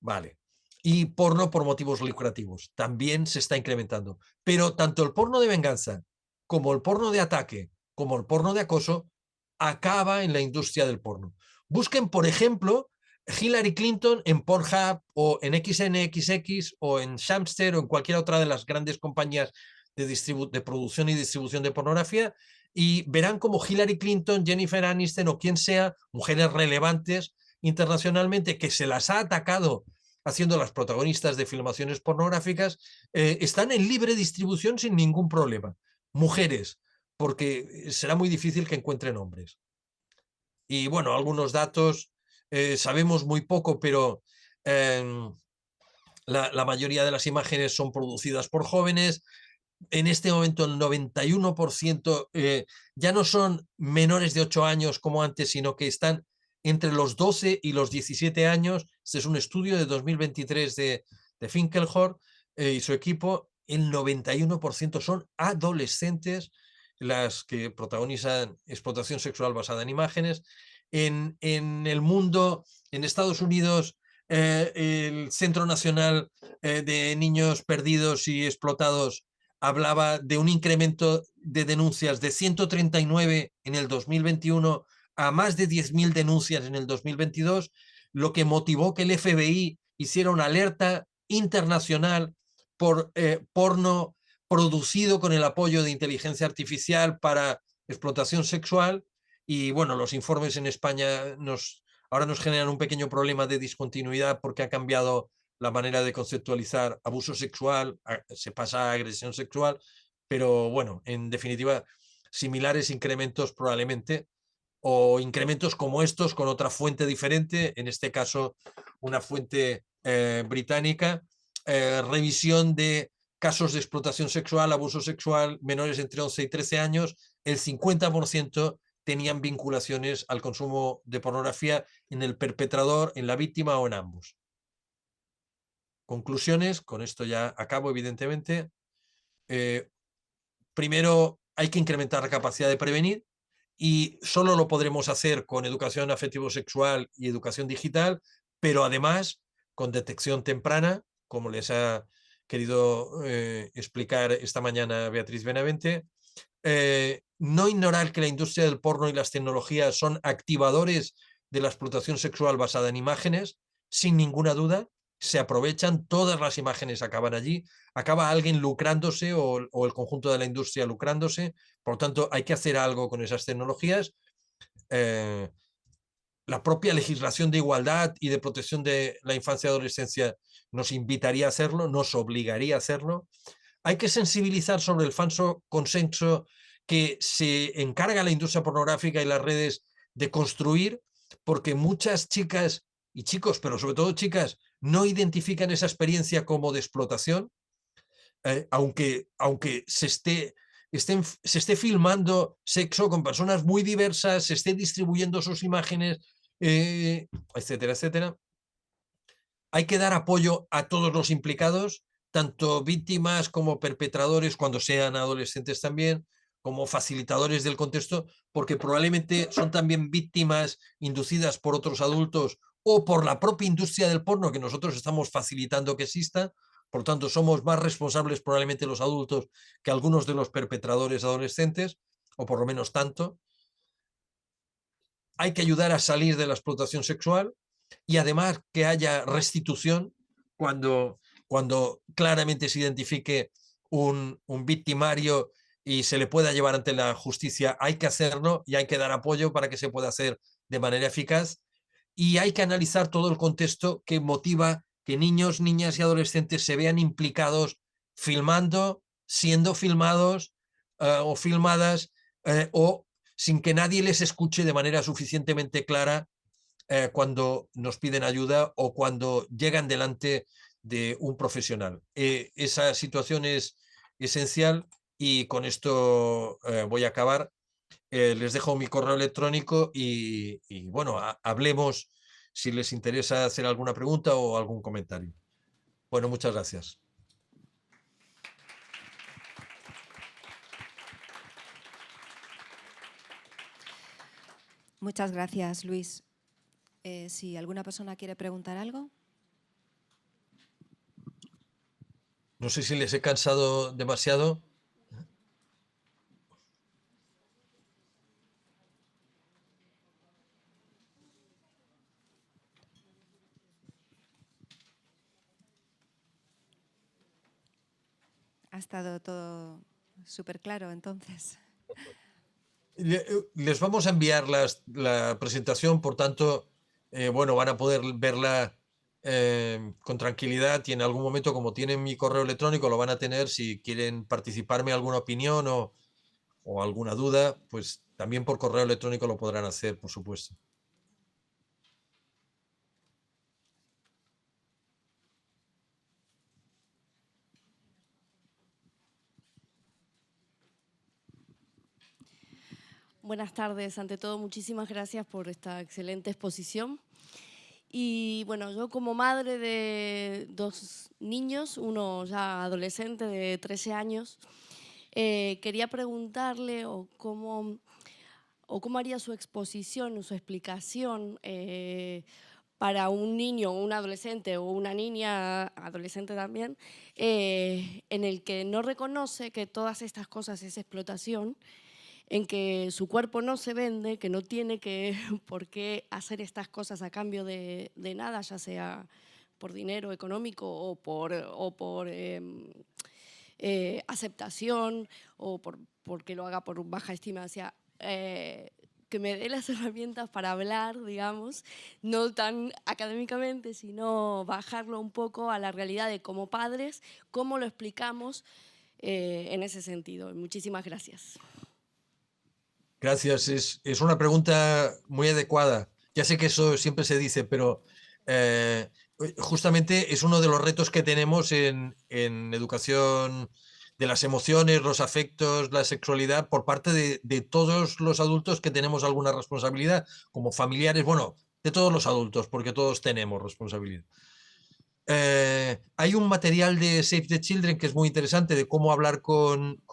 Vale. Y porno por motivos lucrativos, también se está incrementando. Pero tanto el porno de venganza, como el porno de ataque, como el porno de acoso, acaba en la industria del porno. Busquen, por ejemplo, Hillary Clinton en Pornhub o en XNXX o en Shamster o en cualquier otra de las grandes compañías de producción y distribución de pornografía, y verán como Hillary Clinton, Jennifer Aniston o quien sea, mujeres relevantes internacionalmente, que se las ha atacado haciendo las protagonistas de filmaciones pornográficas, están en libre distribución sin ningún problema. Mujeres, porque será muy difícil que encuentren hombres. Y bueno, algunos datos, sabemos muy poco, pero la mayoría de las imágenes son producidas por jóvenes. En este momento el 91% ya no son menores de 8 años como antes, sino que están entre los 12 y los 17 años. Este es un estudio de 2023 de Finkelhor y su equipo. El 91% son adolescentes las que protagonizan explotación sexual basada en imágenes. En el mundo, en Estados Unidos, el Centro Nacional de Niños Perdidos y Explotados hablaba de un incremento de denuncias de 139 en el 2021 a más de 10.000 denuncias en el 2022, lo que motivó que el FBI hiciera una alerta internacional por porno producido con el apoyo de inteligencia artificial para explotación sexual. Y bueno, los informes en España ahora nos generan un pequeño problema de discontinuidad porque ha cambiado la manera de conceptualizar abuso sexual, se pasa a agresión sexual, pero bueno, en definitiva, similares incrementos probablemente, o incrementos como estos con otra fuente diferente, en este caso una fuente británica, revisión de casos de explotación sexual, abuso sexual, menores entre 11 y 13 años, el 50% tenían vinculaciones al consumo de pornografía en el perpetrador, en la víctima o en ambos. Conclusiones, con esto ya acabo evidentemente. Primero, hay que incrementar la capacidad de prevenir y solo lo podremos hacer con educación afectivo-sexual y educación digital, pero además con detección temprana, como les ha querido explicar esta mañana Beatriz Benavente. No ignorar que la industria del porno y las tecnologías son activadores de la explotación sexual basada en imágenes, sin ninguna duda, se aprovechan, todas las imágenes acaban allí, acaba alguien lucrándose o el conjunto de la industria lucrándose. Por lo tanto, hay que hacer algo con esas tecnologías. La propia legislación de igualdad y de protección de la infancia y adolescencia nos invitaría a hacerlo, nos obligaría a hacerlo. Hay que sensibilizar sobre el falso consenso que se encarga la industria pornográfica y las redes de construir, porque muchas chicas y chicos, pero sobre todo chicas, no identifican esa experiencia como de explotación, aunque se esté filmando sexo con personas muy diversas, se esté distribuyendo sus imágenes, etcétera, etcétera. Hay que dar apoyo a todos los implicados, tanto víctimas como perpetradores, cuando sean adolescentes también, como facilitadores del contexto, porque probablemente son también víctimas inducidas por otros adultos o por la propia industria del porno que nosotros estamos facilitando que exista. Por tanto, somos más responsables probablemente los adultos que algunos de los perpetradores adolescentes, o por lo menos tanto. Hay que ayudar a salir de la explotación sexual y además que haya restitución cuando claramente se identifique un victimario y se le pueda llevar ante la justicia. Hay que hacerlo y hay que dar apoyo para que se pueda hacer de manera eficaz, y hay que analizar todo el contexto que motiva que niños, niñas y adolescentes se vean implicados filmando, siendo filmados o filmadas, o sin que nadie les escuche de manera suficientemente clara cuando nos piden ayuda o cuando llegan delante de un profesional. Esa situación es esencial, y con esto voy a acabar. Les dejo mi correo electrónico y bueno, hablemos si les interesa hacer alguna pregunta o algún comentario. Bueno, muchas gracias. Muchas gracias, Luis. Si alguna persona quiere preguntar algo. No sé si les he cansado demasiado. Ha estado todo súper claro, entonces. Les vamos a enviar la presentación, por tanto, bueno, van a poder verla con tranquilidad, y en algún momento, como tienen mi correo electrónico, lo van a tener. Si quieren participarme alguna opinión o alguna duda, pues también por correo electrónico lo podrán hacer, por supuesto. Buenas tardes. Ante todo, muchísimas gracias por esta excelente exposición. Y bueno, yo como madre de 2 niños, uno ya adolescente de 13 años, quería preguntarle cómo haría su exposición, su explicación para un niño, un adolescente o una niña adolescente también, en el que no reconoce que todas estas cosas es explotación, en que su cuerpo no se vende, que no tiene por qué hacer estas cosas a cambio de nada, ya sea por dinero económico o por aceptación o porque lo haga por baja estima. O sea, que me dé las herramientas para hablar, digamos, no tan académicamente, sino bajarlo un poco a la realidad de como padres, cómo lo explicamos en ese sentido. Muchísimas gracias. Gracias. Es una pregunta muy adecuada. Ya sé que eso siempre se dice, pero justamente es uno de los retos que tenemos en educación de las emociones, los afectos, la sexualidad, por parte de todos los adultos que tenemos alguna responsabilidad, como familiares, bueno, de todos los adultos, porque todos tenemos responsabilidad. Hay un material de Save the Children que es muy interesante, de cómo hablar con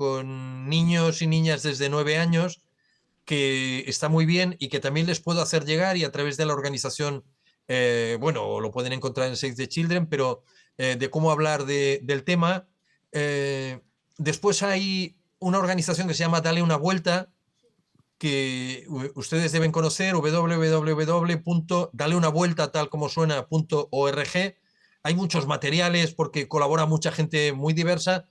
niños y niñas desde 9 años, que está muy bien y que también les puedo hacer llegar, y a través de la organización, bueno, lo pueden encontrar en Save the Children, pero de cómo hablar del tema. Después hay una organización que se llama Dale una Vuelta, que ustedes deben conocer, www.daleunavuelta, tal como suena.org. hay muchos materiales porque colabora mucha gente muy diversa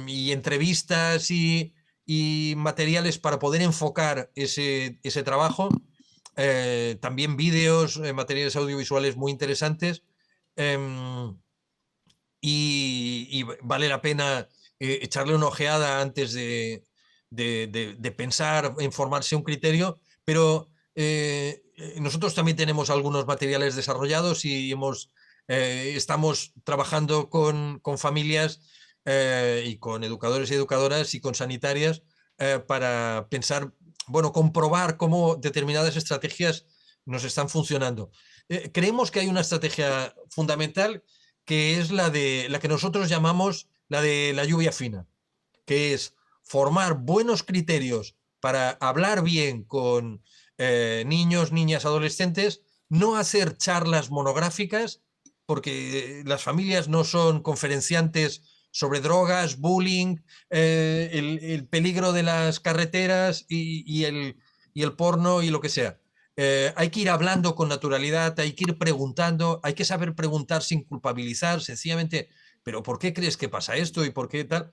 y entrevistas y materiales para poder enfocar ese trabajo. También vídeos, materiales audiovisuales muy interesantes. Y vale la pena echarle una ojeada antes de pensar en formarse un criterio, pero nosotros también tenemos algunos materiales desarrollados y estamos trabajando con familias y con educadores y educadoras y con sanitarias para pensar, bueno, comprobar cómo determinadas estrategias nos están funcionando. Creemos que hay una estrategia fundamental que es la que nosotros llamamos la de la lluvia fina, que es formar buenos criterios para hablar bien con niños, niñas, adolescentes, no hacer charlas monográficas, porque las familias no son conferenciantes sobre drogas, bullying, el peligro de las carreteras y el porno y lo que sea. Hay que ir hablando con naturalidad, hay que ir preguntando, hay que saber preguntar sin culpabilizar, sencillamente, pero ¿por qué crees que pasa esto y por qué tal?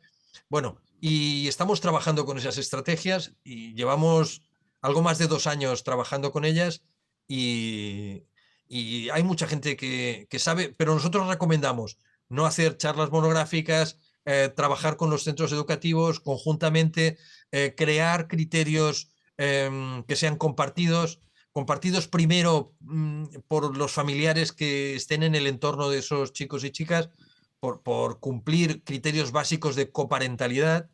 Bueno, y estamos trabajando con esas estrategias y llevamos algo más de 2 años trabajando con ellas y hay mucha gente que sabe, pero nosotros recomendamos no hacer charlas monográficas, trabajar con los centros educativos conjuntamente, crear criterios que sean compartidos primero por los familiares que estén en el entorno de esos chicos y chicas, por cumplir criterios básicos de coparentalidad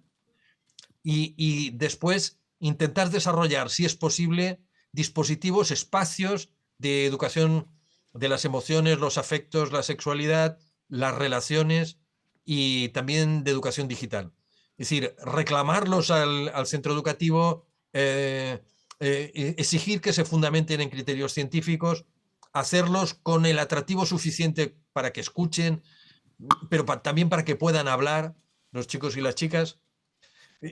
y después intentar desarrollar, si es posible, dispositivos, espacios de educación de las emociones, los afectos, la sexualidad, las relaciones y también de educación digital. Es decir, reclamarlos al centro educativo, exigir que se fundamenten en criterios científicos, hacerlos con el atractivo suficiente para que escuchen, pero también para que puedan hablar los chicos y las chicas.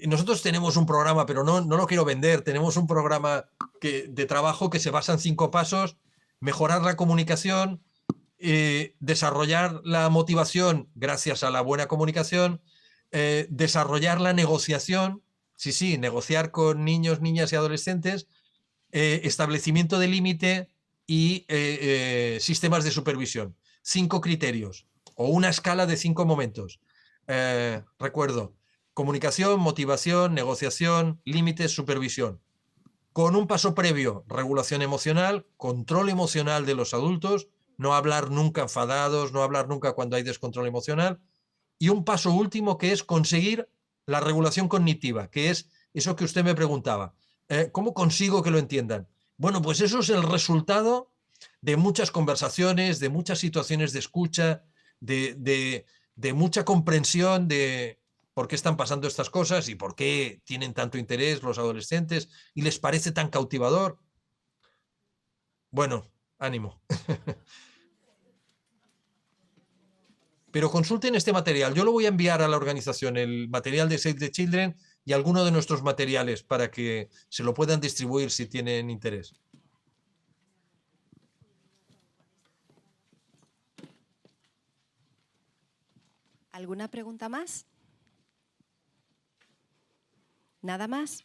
Nosotros tenemos un programa, pero no lo quiero vender, tenemos un programa de trabajo que se basa en 5 pasos: mejorar la comunicación, desarrollar la motivación gracias a la buena comunicación, desarrollar la negociación, sí, negociar con niños, niñas y adolescentes, establecimiento de límite y sistemas de supervisión. 5 criterios o una escala de 5 momentos. Recuerdo, comunicación, motivación, negociación, límites, supervisión. Con un paso previo, regulación emocional, control emocional de los adultos, no hablar nunca enfadados, no hablar nunca cuando hay descontrol emocional. Y un paso último que es conseguir la regulación cognitiva, que es eso que usted me preguntaba. ¿Cómo consigo que lo entiendan? Bueno, pues eso es el resultado de muchas conversaciones, de muchas situaciones de escucha, de mucha comprensión de por qué están pasando estas cosas y por qué tienen tanto interés los adolescentes y les parece tan cautivador. Bueno, ánimo. Pero consulten este material. Yo lo voy a enviar a la organización, el material de Save the Children y alguno de nuestros materiales para que se lo puedan distribuir si tienen interés. ¿Alguna pregunta más? ¿Nada más?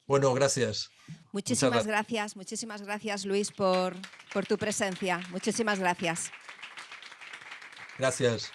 Bueno, gracias. Muchísimas gracias, Luis, por tu presencia. Muchísimas gracias. Gracias.